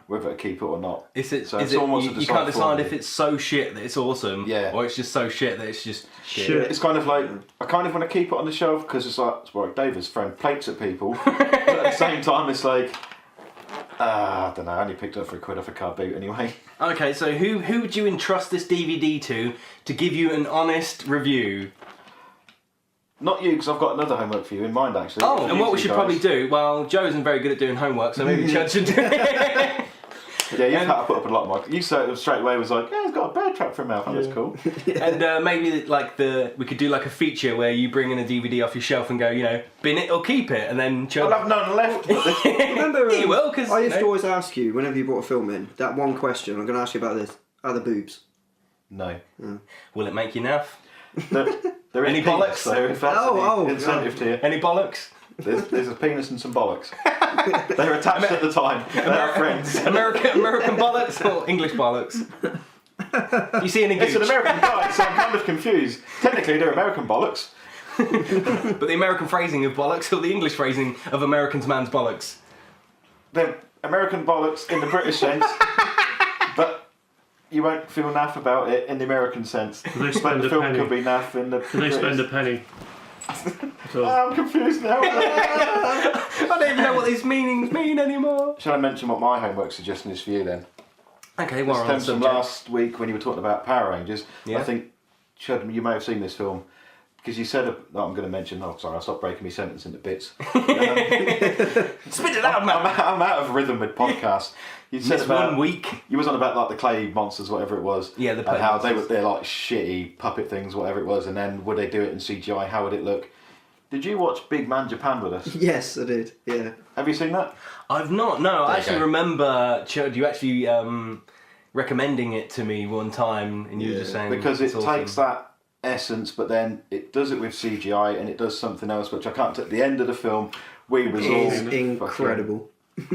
whether to keep it or not.
Is it?
So
Is
if someone wants
you,
to
you can't
for
decide
me-
if it's so shit that it's awesome,
Yeah.
or it's just so shit that it's just shit.
Shit.
It's kind of like I kind of want to keep it on the shelf because it's like it's Warwick Davis throwing plates at people, but at the same time it's like I don't know. I only picked up £3 off a car boot anyway.
Okay, so who would you entrust this DVD to give you an honest review?
Not you, because I've got another homework for you in mind actually.
Oh,
For
and
you
what we
two
should
guys.
probably do? Well, Joe isn't very good at doing homework, so maybe Chad should do it.
Yeah, you've had to put up a lot more. You said straight away was like, yeah, he's got a bear trap for a mouth. Oh, that's cool.
And maybe like we could do like a feature where you bring in a DVD off your shelf and go, you know, bin it or keep it, and then Chad.
I'll have none left.
Remember,
You will, because
I used to always ask you whenever you brought a film in that one question. I'm going to ask you about this. Are the boobs?
No.
Will it make you naff?
There is
Any
penis,
bollocks?
So if that's any incentive to you,
Any bollocks?
there's a penis and some bollocks. They're attached at the time. They're friends.
American bollocks or English bollocks? You see any
It's an
gooch?
American guy, so I'm kind of confused. Technically, they're American bollocks.
But the American phrasing of bollocks or the English phrasing of American's man's bollocks?
They're American bollocks in the British sense, but you won't feel naff about it in the American sense.
Do they
But
spend
the
a
film
penny?
could be naff in the
Do they spend a penny? So,
I'm confused now.
I don't even know what these meanings mean anymore.
Shall I mention what my homework suggestion is for you then?
Okay,
This
well, on
stems from
subject.
last week when you were talking about Power Rangers.
Yeah.
I think, Chad, you may have seen this film. Because you said, no, I'm going to mention, oh sorry, I'll stop breaking my sentence into bits.
Spit it out, man.
I'm out of rhythm with podcasts. You said
Missed
about,
1 week.
you was on about like the clay monsters, whatever it was.
Yeah, the
and
clay
how
monsters.
they're like shitty puppet things, whatever it was, and then would they do it in CGI? How would it look? Did you watch Big Man Japan with us?
Yes, I did. Yeah.
Have you seen that?
I've not, no. I
There you
actually
go.
remember, Chad, you actually recommending it to me one time, and you were just saying
Because it
it's awesome.
takes that essence, but then it does it with CGI, and it does something else, which I can't. At the end of the film, we was
It
all
is incredible.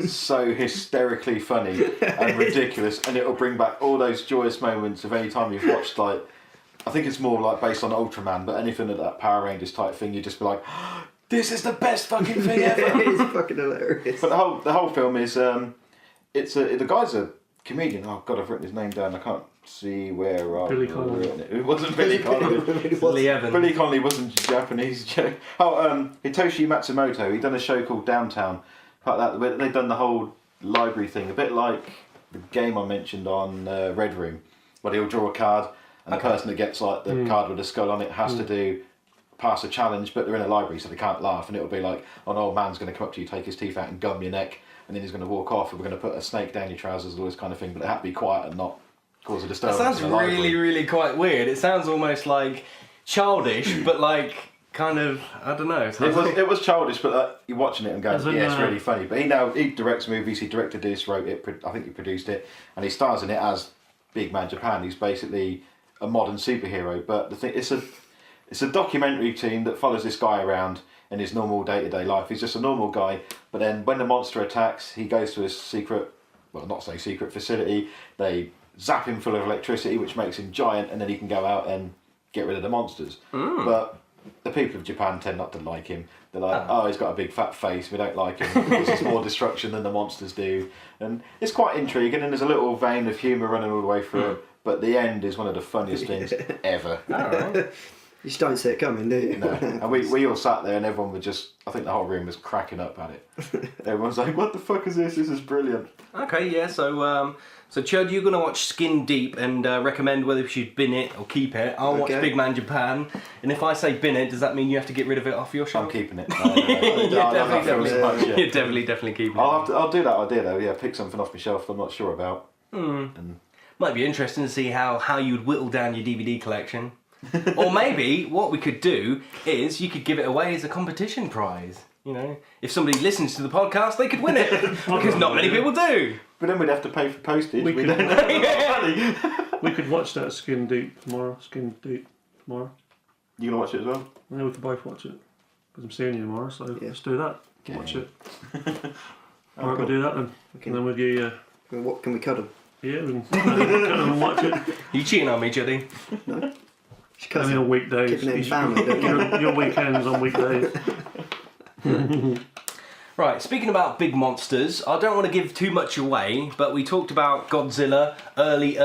so hysterically funny and ridiculous, and it'll bring back all those joyous moments of any time you've watched, like, I think it's more like based on Ultraman, but anything of that Power Rangers type thing, you just be like, this is the best fucking thing
it
ever.
is fucking hilarious.
But the whole film is the guy's a comedian. Oh god, I've written his name down. I can't see where I've
Billy Connolly.
written it. It wasn't Billy Connolly.
Lee Evans.
Billy Connolly wasn't Japanese. Hitoshi Matsumoto. He done a show called Downtown. Like that, where they've done the whole library thing, a bit like the game I mentioned on Red Room, where he'll draw a card, and the person that gets like the card with a skull on it has to do pass a challenge, but they're in a library, so they can't laugh, and it'll be like, an old man's going to come up to you, take his teeth out, and gum your neck, and then he's going to walk off, and we're going to put a snake down your trousers, and all this kind of thing. But they have to be quiet and not cause a
That
disturbance.
sounds
in the library.
really, really quite weird. It sounds almost like childish, but like kind of, I don't know.
It was childish, but you're watching it and going,
As in,
yeah, it's really funny. But he directs movies. He directed this, wrote it. I think he produced it, and he stars in it as Big Man Japan. He's basically a modern superhero. But the thing, it's a documentary team that follows this guy around in his normal day-to-day life. He's just a normal guy. But then when the monster attacks, he goes to his secret, well, not so secret facility. They zap him full of electricity, which makes him giant, and then he can go out and get rid of the monsters. But the people of Japan tend not to like him. They're like, oh, he's got a big fat face, we don't like him. This is more destruction than the monsters do. And it's quite intriguing, and there's a little vein of humour running all the way through it. But the end is one of the funniest things ever.
Alright.
You just don't see it coming, do you?
No. And we all sat there, and everyone was just, I think the whole room was cracking up at it. Everyone's like, what the fuck is this? This is brilliant.
Okay, yeah, so Chud, you're going to watch Skin Deep and recommend whether we should bin it or keep it. I'll watch
Okay.
Big Man Japan, and if I say bin it, does that mean you have to get rid of it off your
I'm
shelf?
keeping it.
You're definitely keeping it.
I'll do that idea though, yeah, pick something off my shelf I'm not sure about. And
Might be interesting to see how you'd whittle down your DVD collection. Or maybe what we could do is you could give it away as a competition prize. You know, if somebody listens to the podcast, they could win it because not many people do.
But then we'd have to pay for postage.
We
We
could-
don't have enough money.
We could watch that Skin Deep tomorrow.
You gonna watch it as well?
Yeah, we could both watch it. Because I'm seeing you tomorrow, so let's do that.
Yeah.
Watch it.
Oh,
Alright, we'll do that then.
Okay.
And then we'll give you...
What can we cuddle?
Yeah, we can go and watch it.
You cheating on me, Juddy?
She
Only on weekdays.
Keeping it in family, don't you?
Your weekends on weekdays.
Right, speaking about big monsters, I don't want to give too much away, but we talked about Godzilla early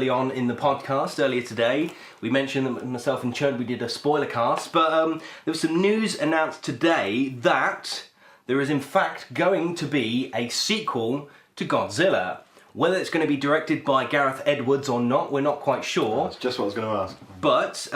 on in the podcast, earlier today. We mentioned that myself and Chud, we did a spoiler cast, but there was some news announced today that there is in fact going to be a sequel to Godzilla. Whether it's going to be directed by Gareth Edwards or not, we're not quite sure.
That's just what I was going to ask.
But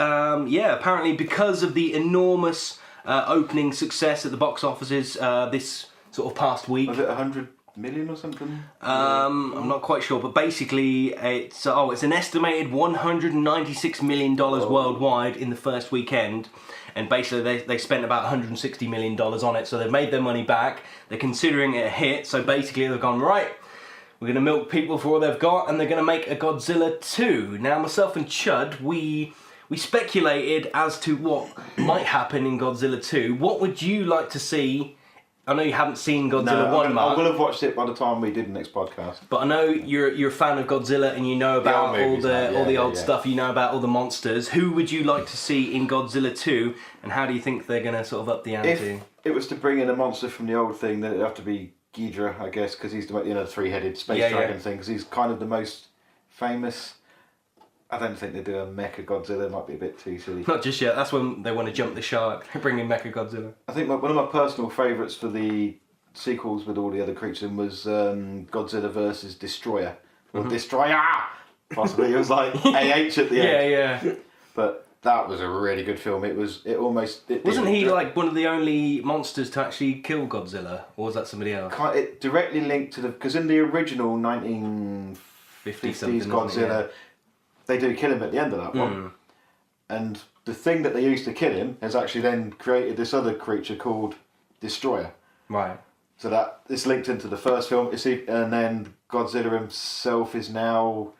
yeah, apparently because of the enormous opening success at the box offices this sort of past week,
Was it 100 million or something?
I'm not quite sure, but basically it's an estimated $196 million worldwide in the first weekend, and basically they spent about $160 million on it, so they've made their money back. They're considering it a hit, so basically they've gone, right, we're going to milk people for all they've got, and they're going to make a Godzilla 2. Now, myself and Chud, we speculated as to what might happen in Godzilla 2. What would you like to see? I know you haven't seen Godzilla 1,
I
Mark,
will have watched it by the time we did the next podcast.
but I know you're a fan of Godzilla and you know about
old movies,
all the
yeah,
old
yeah.
stuff. You know about all the monsters. Who would you like to see in Godzilla 2, and how do you think they're going to sort of up the ante?
If it was to bring in a monster from the old thing, then it'd have to be Ghidorah, I guess, because he's the three-headed space dragon thing, because he's kind of the most famous. I don't think they do a Mecha Godzilla, it might be a bit too silly.
Not just yet. That's when they want to jump the shark, bring in Mecha Godzilla.
I think one of my personal favourites for the sequels with all the other creatures in was Godzilla versus Destroyer. Or Destroyer! Possibly, it was like AH at the end.
Yeah.
But that was a really good film.
Wasn't he like one of the only monsters to actually kill Godzilla, or was that somebody else?
It directly linked to because in the original 1950s
50-something,
Godzilla, they do kill him at the end of that one. And the thing that they used to kill him has actually then created this other creature called Destroyer.
Right.
So that it's linked into the first film. And then Godzilla himself is now,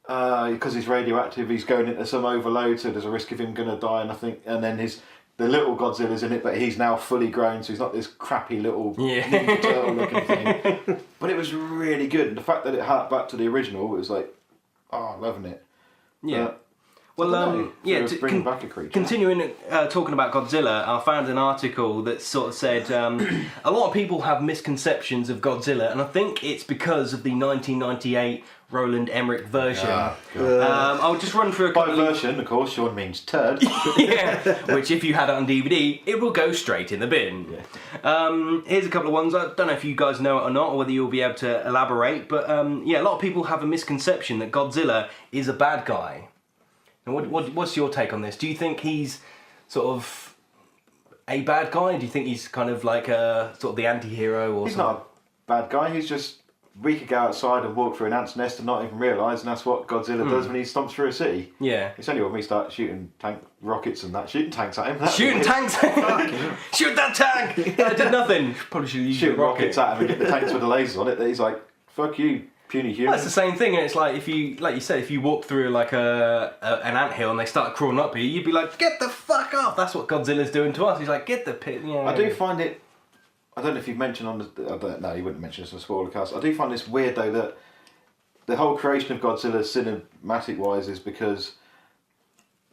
because he's radioactive, he's going into some overload, so there's a risk of him going to die. And then the little Godzilla's in it, but he's now fully grown, so he's not this crappy little Ninja Turtle looking thing. But it was really good. And the fact that it harked back to the original, it was like, loving it.
Yeah.
Bring back a creature.
Continuing talking about Godzilla, I found an article that sort of said a lot of people have misconceptions of Godzilla, and I think it's because of the 1998 Roland Emmerich version. I'll just run through a
By
couple
version, of course, Sean means turd.
yeah, which if you had it on DVD, it will go straight in the bin. Here's a couple of ones. I don't know if you guys know it or not, or whether you'll be able to elaborate, but a lot of people have a misconception that Godzilla is a bad guy. And what's your take on this? Do you think he's sort of a bad guy? Do you think he's kind of like a sort of the anti-hero or
He's
something?
not a bad guy. He's just we could go outside and walk through an ant's nest and not even realise, and that's what Godzilla does when he stomps through a city.
Yeah.
It's only when we start shooting rockets and that, shooting tanks at him. That'd be
Shooting
weird.
tanks! Shoot that tank! I did nothing. Probably should use
Shoot
a rocket.
rockets at him and get the tanks with the lasers on it. That he's like, fuck you, puny human.
Well, it's the same thing, and it's like if you, like you said, if you walk through like an anthill and they start crawling up here, you'd be like, get the fuck off! That's what Godzilla's doing to us. He's like, get the pit. You know,
I do find it. I don't know if you've mentioned on the. I don't know. You wouldn't mention this on the spoiler cast. I do find this weird though that the whole creation of Godzilla, cinematic wise, is because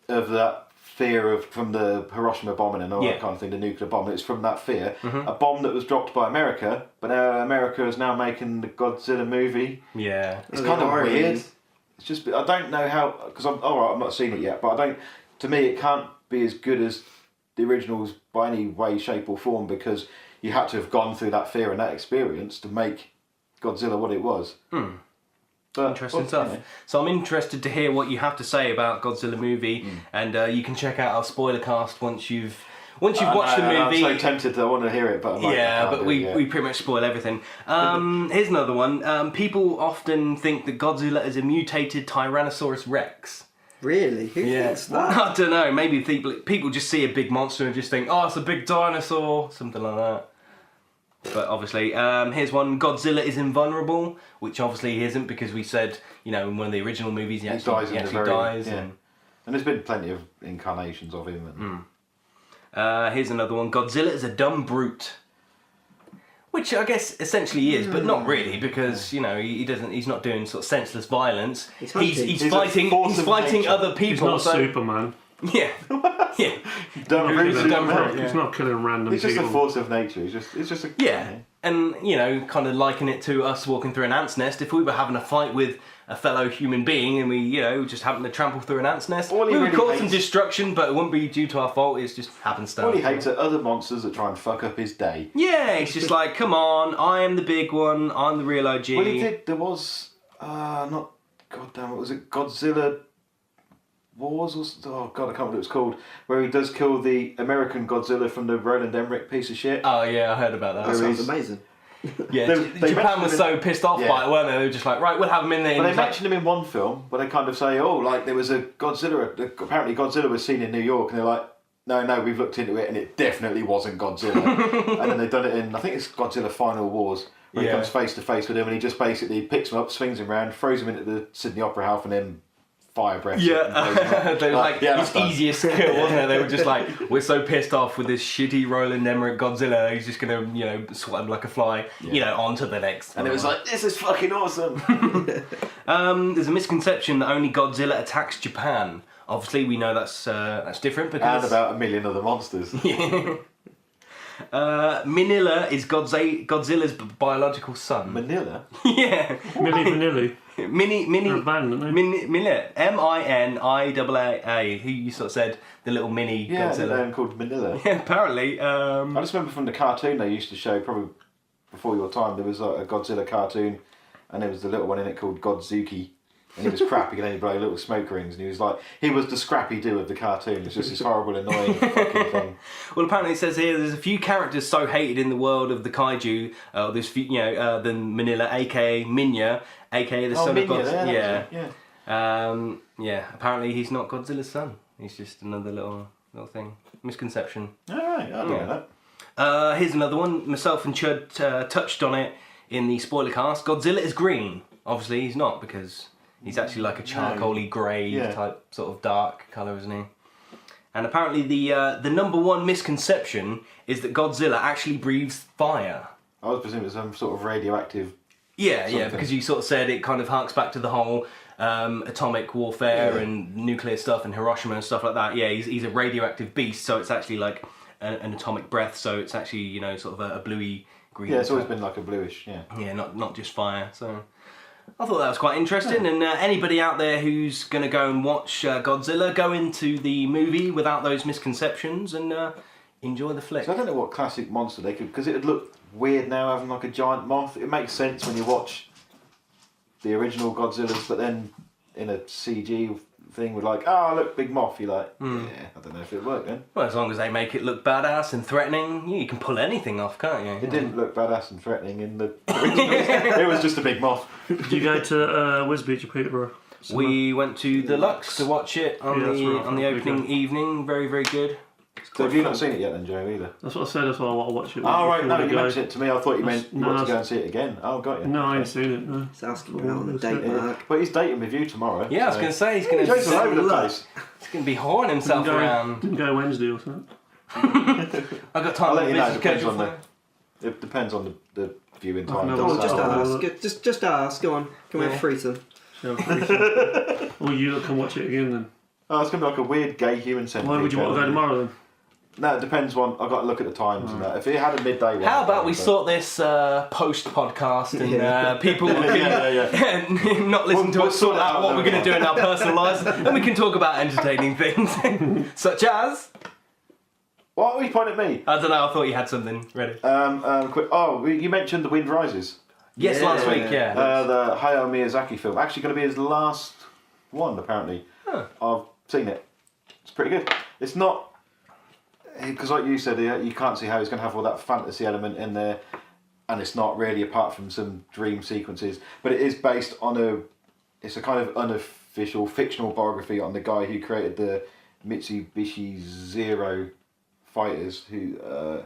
of that fear of from the Hiroshima bombing and all that kind of thing, the nuclear bomb. It's from that fear, a bomb that was dropped by America, but now America is now making the Godzilla movie.
Yeah.
It's kind of weird. It's just I don't know how because I've not seen it yet, but I don't. To me, it can't be as good as the originals by any way, shape, or form because you had to have gone through that fear and that experience to make Godzilla what it was. But,
Interesting stuff.
yeah.
So I'm interested to hear what you have to say about Godzilla movie, and you can check out our spoiler cast once you've watched the movie.
I'm so tempted to want to hear it, but I'm like, I
Yeah,
can't
but
do
we
it,
pretty much spoil everything. Here's another one. People often think that Godzilla is a mutated Tyrannosaurus Rex.
Really? Who thinks that?
I don't know. Maybe people just see a big monster and just think, oh, it's a big dinosaur, something like that. But obviously, here's one. Godzilla is invulnerable, which obviously he isn't because we said, in one of the original movies he actually dies.
Yeah. And there's been plenty of incarnations of him. And
Here's another one. Godzilla is a dumb brute. Which I guess essentially he is, but not really because he's not doing sort of senseless violence.
He's hunting.
He's
He's a
fighting
force of nature.
other
He's
people.
not Superman.
Yeah, yeah,
Dumb
He's a dumb
brute.
brute,
He's not killing random
He's just
people.
a force of nature. It's just a
yeah. And kind of liken it to us walking through an ant's nest. If we were having a fight with a fellow human being and we just happened to trample through an ant's nest,
All he
we would
really
cause some
hates-
destruction, but it wouldn't be due to our fault. It's just happenstance.
All he hates are other monsters that try and fuck up his day.
Yeah, it's just like, come on, I am the big one. I'm the real OG.
Well, he did. There was not. Goddamn, what was it? Godzilla Wars or oh god, I can't remember what it was called. Where he does kill the American Godzilla from the Roland Emmerich piece of shit.
Oh yeah, I heard about that.
That sounds amazing.
Yeah,
They
Japan was
mentioned
so pissed off by it, weren't they? They were just like, right, we'll have him in there.
But they
And he's like,
mentioned him in one film where they kind of say, oh, like there was a Godzilla. Apparently, Godzilla was seen in New York, and they're like, no, we've looked into it, and it definitely wasn't Godzilla. And then they've done it in, I think it's Godzilla Final Wars, where he comes face to face with him, and he just basically picks him up, swings him around, throws him into the Sydney Opera House, and then fire breath.
yeah, they were like,
that's
his
done.
easiest kill, wasn't it? They were just like, we're so pissed off with this shitty Roland Emmerich Godzilla, he's just gonna, swat him like a fly, on to the next.
And it was like, this is fucking awesome.
There's a misconception that only Godzilla attacks Japan. Obviously, we know that's different because
And about a million other monsters.
Manila is Godzilla's biological son.
Manila?
Yeah.
Milli Vanilli.
Mini,
They're a band, aren't they?
Manila, Miniaa. Who you sort of said the little mini
Yeah,
Godzilla.
they're called Manila.
Yeah, apparently.
I just remember from the cartoon they used to show, probably before your time, there was like a Godzilla cartoon, and there was the little one in it called Godzuki. And he was crap, he could only blow little smoke rings, and he was the Scrappy Doo of the cartoon. It's just this horrible, annoying fucking thing.
Well, apparently it says here there's a few characters so hated in the world of the kaiju. Than Manila, aka Minya, aka the son of Godzilla. Yeah. Apparently he's not Godzilla's son. He's just another little thing. Misconception.
Alright, I don't know that.
Here's another one. Myself and Chud touched on it in the spoiler cast. Godzilla is green. Obviously he's not because he's actually like a charcoaly grey type sort of dark colour, isn't he? And apparently the number one misconception is that Godzilla actually breathes fire.
I was presuming it was some sort of radioactive.
Yeah, because you sort of said it kind of harks back to the whole atomic warfare and nuclear stuff and Hiroshima and stuff like that. Yeah, he's a radioactive beast, so it's actually like an atomic breath, so it's actually, sort of a bluey green.
Yeah, it's always been like a bluish,
Yeah, not just fire, so... I thought that was quite interesting, and anybody out there who's going to go and watch Godzilla, go into the movie without those misconceptions and enjoy the flick.
So I don't know what classic monster they could, because it would look weird now having like a giant moth. It makes sense when you watch the original Godzillas, but then in a CG thing with like, oh look, big moth. You're like, yeah, I don't know if it'll work then.
Well, as long as they make it look badass and threatening, you can pull anything off, can't you?
It didn't look badass and threatening in the originals. It was just a big moth.
Did you go to Wiz Beach or Peterborough?
We went to the Lux to watch it on the opening evening. Very, very good.
So have you not seen it yet then, Joe, either?
That's what I said, that's why I want to watch it.
Oh right, no, you mentioned it to me. I thought you meant you want to go and see it again. Oh, got you.
No, I ain't seen it, no.
He's asking you out on a date, Mark.
But he's dating with you tomorrow.
Yeah, I was going to say, he's going
Joe's all over the place.
to be whoring himself around.
Didn't go Wednesday or something.
I got time
I'll
to
let you know,
visit schedule for
it depends on the viewing time.
no,
Go on, just
Oh,
ask. Just ask. Go on. Can we have threesome?
Or you can watch it again then.
Oh, it's going to be like a weird gay human centipede.
Why would you want to go tomorrow then?
No, it depends on. I've got to look at the times and that. If it had a midday one.
How about we sort this post podcast and people can not listen to
We'll
us sort
sort
out
out
what we're going to do in our personal lives, and we can talk about entertaining things, such as.
What are you pointing at me?
I don't know. I thought you had something ready.
Quick. Oh, you mentioned The Wind Rises.
Yes, last week. Yeah.
The Hayao Miyazaki film. Actually, going to be his last one. Apparently, I've seen it. It's pretty good. It's not. Because like you said, you can't see how he's going to have all that fantasy element in there, and it's not really apart from some dream sequences. But it is based on it's a kind of unofficial fictional biography on the guy who created the Mitsubishi Zero fighters, who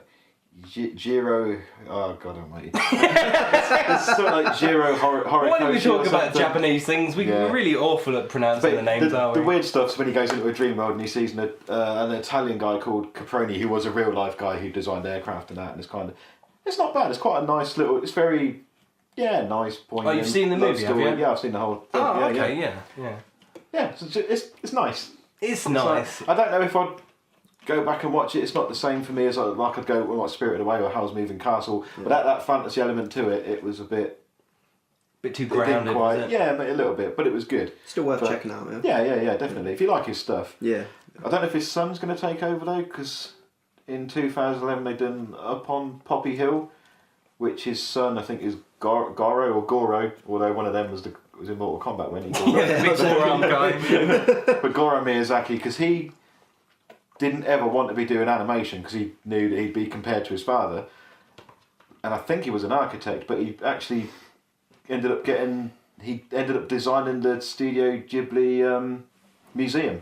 Jiro. Oh God Almighty! It's sort of like Jiro Horikoshi.
Why do we talk about Japanese things? We're really awful at pronouncing the names, aren't we?
The weird stuff's when he goes into a dream world and he sees an Italian guy called Caproni, who was a real life guy who designed aircraft and that, and it's not bad. It's quite a nice little. It's very, nice point.
Oh, you've seen the movie, have you?
Yeah, I've seen the whole thing.
Oh,
yeah,
okay,
yeah. It's nice.
It's nice.
I don't know if I'd go back and watch it. It's not the same for me as like I'd go and watch Spirited Away or Howl's Moving Castle. Yeah. But that fantasy element to it, it was a bit
too grounded. Was it?
Yeah, a little bit, but it was good.
Still worth checking out, man.
Yeah, definitely. If you like his stuff.
Yeah.
I don't know if his son's going to take over though, because in 2011 they done Up on Poppy Hill, which his son I think is Goro, although one of them was in Mortal Kombat when he.
Big forearm guy.
But Goro Miyazaki, because he didn't ever want to be doing animation because he knew that he'd be compared to his father, and I think he was an architect, but he actually ended up designing the Studio Ghibli museum.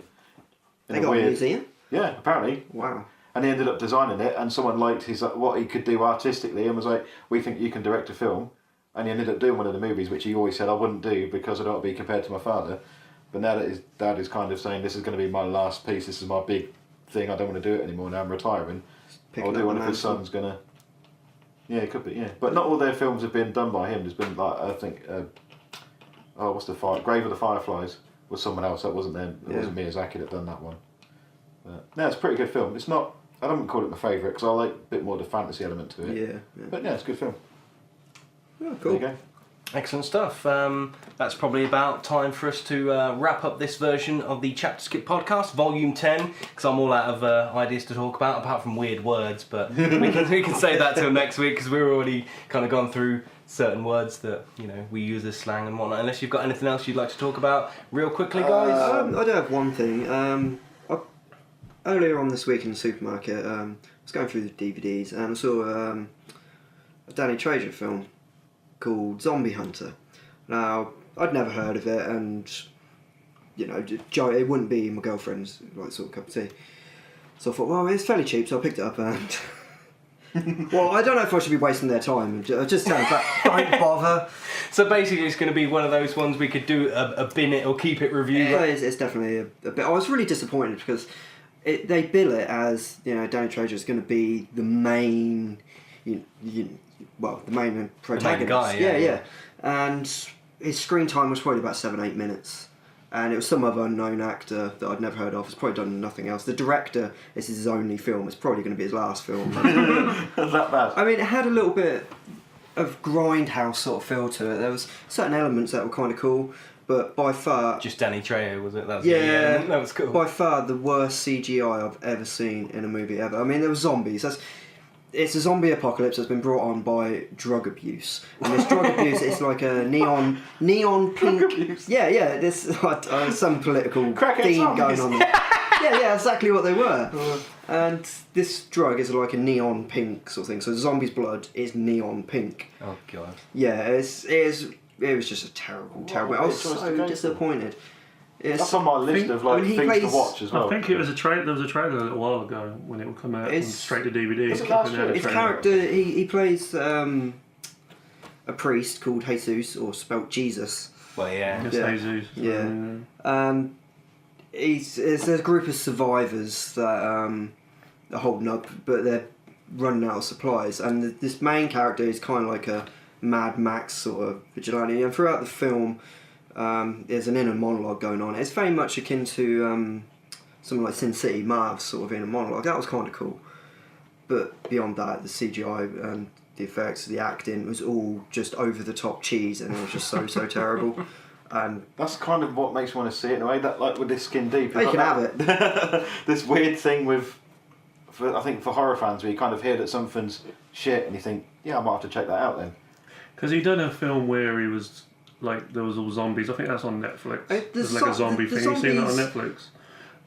They got a museum?
Yeah, apparently.
Wow.
And he ended up designing it, and someone liked what he could do artistically and was like, we think you can direct a film. And he ended up doing one of the movies, which he always said I wouldn't do because I don't want to be compared to my father. But now that his dad is kind of saying, this is going to be my last piece, this is my big thing, I don't want to do it anymore, now I'm retiring. I'll do one if his son's going to... Yeah, it could be, yeah. But not all their films have been done by him. There's been, like, I think... Grave of the Fireflies was someone else. That wasn't them. It wasn't Miyazaki that done that one. But, no, it's a pretty good film. It's not... I don't call it my favourite because I like a bit more the fantasy element to it.
Yeah.
But yeah, it's a good film.
Oh, cool.
There you go.
Excellent stuff. That's probably about time for us to wrap up this version of the ChapterSkip podcast, Volume 10, because I'm all out of ideas to talk about, apart from weird words, but we can save that till next week, because we've already kind of gone through certain words that, we use as slang and whatnot. Unless you've got anything else you'd like to talk about real quickly, guys?
I do have one thing. Earlier on this week in the supermarket, I was going through the DVDs and I saw a Danny Trejo film called Zombie Hunter. Now, I'd never heard of it, and it wouldn't be my girlfriend's sort of cup of tea. So I thought, well, it's fairly cheap, so I picked it up and well, I don't know if I should be wasting their time. It just sounds like don't bother.
So basically, it's going to be one of those ones we could do a bin it or keep it review.
Yeah, it's definitely a bit. I was really disappointed because they bill it as Danny Trejo is going to be the main. The main protagonist.
Guy,
yeah. And his screen time was probably about 7-8 minutes. And it was some other unknown actor that I'd never heard of. He's probably done nothing else. The director, this is his only film. It's probably going to be his last film.
That bad.
I mean, it had a little bit of grindhouse sort of feel to it. There was certain elements that were kind of cool, but by far...
Just Danny Trejo, was it? That was
that
was cool.
By far the worst CGI I've ever seen in a movie ever. I mean, there were zombies. it's a zombie apocalypse that's been brought on by drug abuse, and this drug abuse is like a neon pink. Yeah. This some political theme going on. Yeah, exactly what they were. And this drug is like a neon pink sort of thing. So the zombie's blood is neon pink.
Oh god.
Yeah, it was just a terrible. I was so disappointed.
That's on my list of like things to watch as well.
I think it was there was a trailer a little while ago when it would come out straight to DVD.
Was it last year?
His character, he plays a priest called Jesus, or spelt Jesus.
Well, yeah.
Yes, Jesus.
Yeah. There's a group of survivors that are holding up, but they're running out of supplies. And this main character is kind of like a Mad Max sort of vigilante. And throughout the film, there's an inner monologue going on. It's very much akin to something like Sin City, Marv's sort of inner monologue. That was kind of cool. But beyond that, the CGI and the effects, the acting was all just over the top cheese, and it was just so terrible. And
that's kind of what makes me want to see it in a way. That like with this Skin Deep,
you can have it.
This weird thing I think for horror fans, where you kind of hear that something's shit, and you think, yeah, I might have to check that out then.
Because he done a film where he was like there was all zombies. I think that's on Netflix. There's like a zombie thing. You've seen that on Netflix?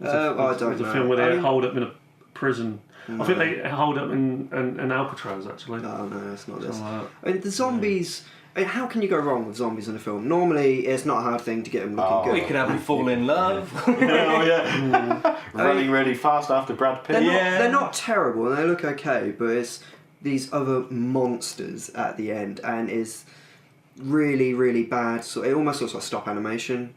I don't know.
There's a film where they hold up in a prison. No. I think they hold up in Alcatraz actually.
No, it's not this.
Like
I mean, the zombies. I mean, how can you go wrong with zombies in a film? Normally, it's not a hard thing to get them looking good.
We could have them fall in love.
Running really fast after Brad Pitt.
They're not terrible, and they look okay, but it's these other monsters at the end, and it's really bad. So it almost looks like stop animation.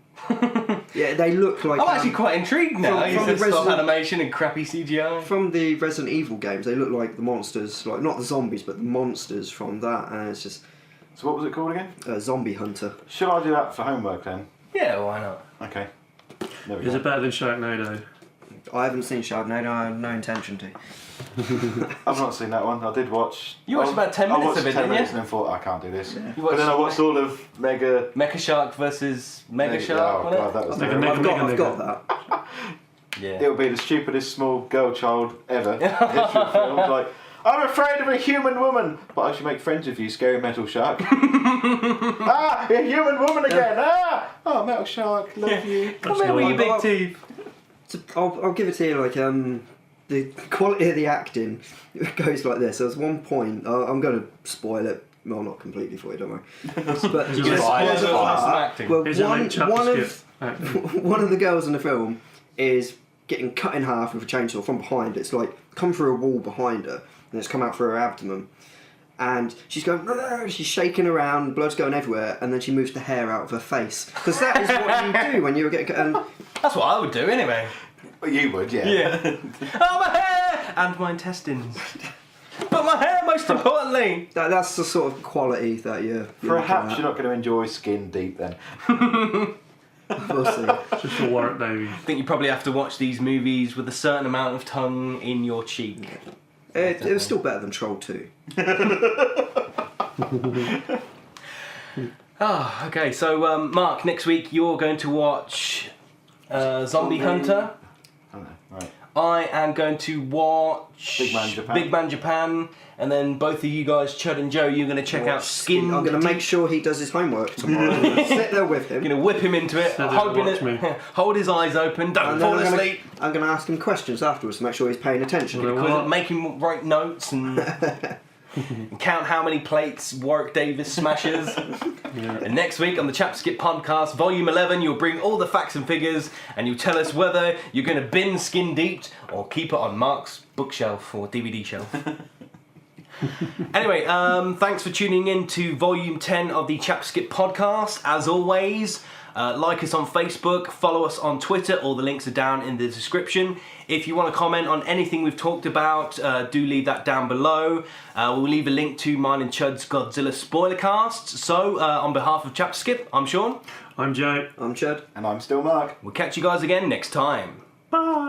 Yeah, they look like.
I'm actually quite intrigued now.
From
the stop animation and crappy CGI.
From the Resident Evil games, they look like the monsters, like not the zombies, but the monsters from that, and it's just.
So what was it called again?
Zombie Hunter.
Should I do that for homework then?
Yeah, why not?
Okay. There we
Is
go.
it better than Sharknado?
I haven't seen Sharknado. I have no intention to.
I've not seen that one. I did watch.
You watched about 10 minutes of it,
10
didn't
minutes
you?
and then thought, I can't do this.
Yeah.
But then I watched all of
Mecha Shark versus Mega Shark.
Oh god, that was
Mega,
terrible.
Mega,
I've got that.
Yeah.
It'll be the stupidest small girl child ever. In history of films. Like, I'm afraid of a human woman, but I should make friends with you, scary metal shark. A human woman again. Oh, metal shark, love you.
Come here with your big teeth.
So I'll give it to you, like, the quality of the acting goes like this. There's one point, I'm going to spoil it, well, not completely for you, don't worry. But
Is it
there's
like-
a
acting.
well,
Is it like
one of the girls in the film is getting cut in half with a chainsaw from behind. It's like come through a wall behind her, and it's come out through her abdomen. And she's going, "Rrr," she's shaking around, blood's going everywhere, and then she moves the hair out of her face. Because that is what you do when you're getting cut.
That's what I would do anyway.
Well, you would, yeah.
Yeah. Oh, my hair! And my intestines. But my hair, most importantly.
That's the sort of quality that you're
Perhaps you're not going to enjoy Skin Deep then.
We'll see.
Just for Warwick Davies.
I think you probably have to watch these movies with a certain amount of tongue in your cheek.
It was still better than Troll 2.
Okay, so Mark, next week you're going to watch Zombie Hunter.
I don't know, right.
I am going to watch
Big Man Japan.
and then both of you guys, Chud and Joe, you're going to check out Skin.
I'm going to make sure he does his homework tomorrow. I'm gonna sit there with him.
You're going to whip him into it, hold his eyes open, don't
And
fall
then
asleep.
I'm going to ask him questions afterwards to make sure he's paying attention.
Well,
Make him write notes and count how many plates Warwick Davis smashes. And next week on the ChapterSkip podcast, volume 11, you'll bring all the facts and figures and you'll tell us whether you're going to bin Skin Deep or keep it on Mark's bookshelf or DVD shelf. Anyway, thanks for tuning in to volume 10 of the ChapterSkip podcast. As always, like us on Facebook, follow us on Twitter, all the links are down in the description. If you want to comment on anything we've talked about, do leave that down below. We'll leave a link to mine and Chud's Godzilla spoilercast. So, on behalf of ChapterSkip, I'm Sean.
I'm Joe.
I'm Chad.
And I'm still Mark.
We'll catch you guys again next time.
Bye.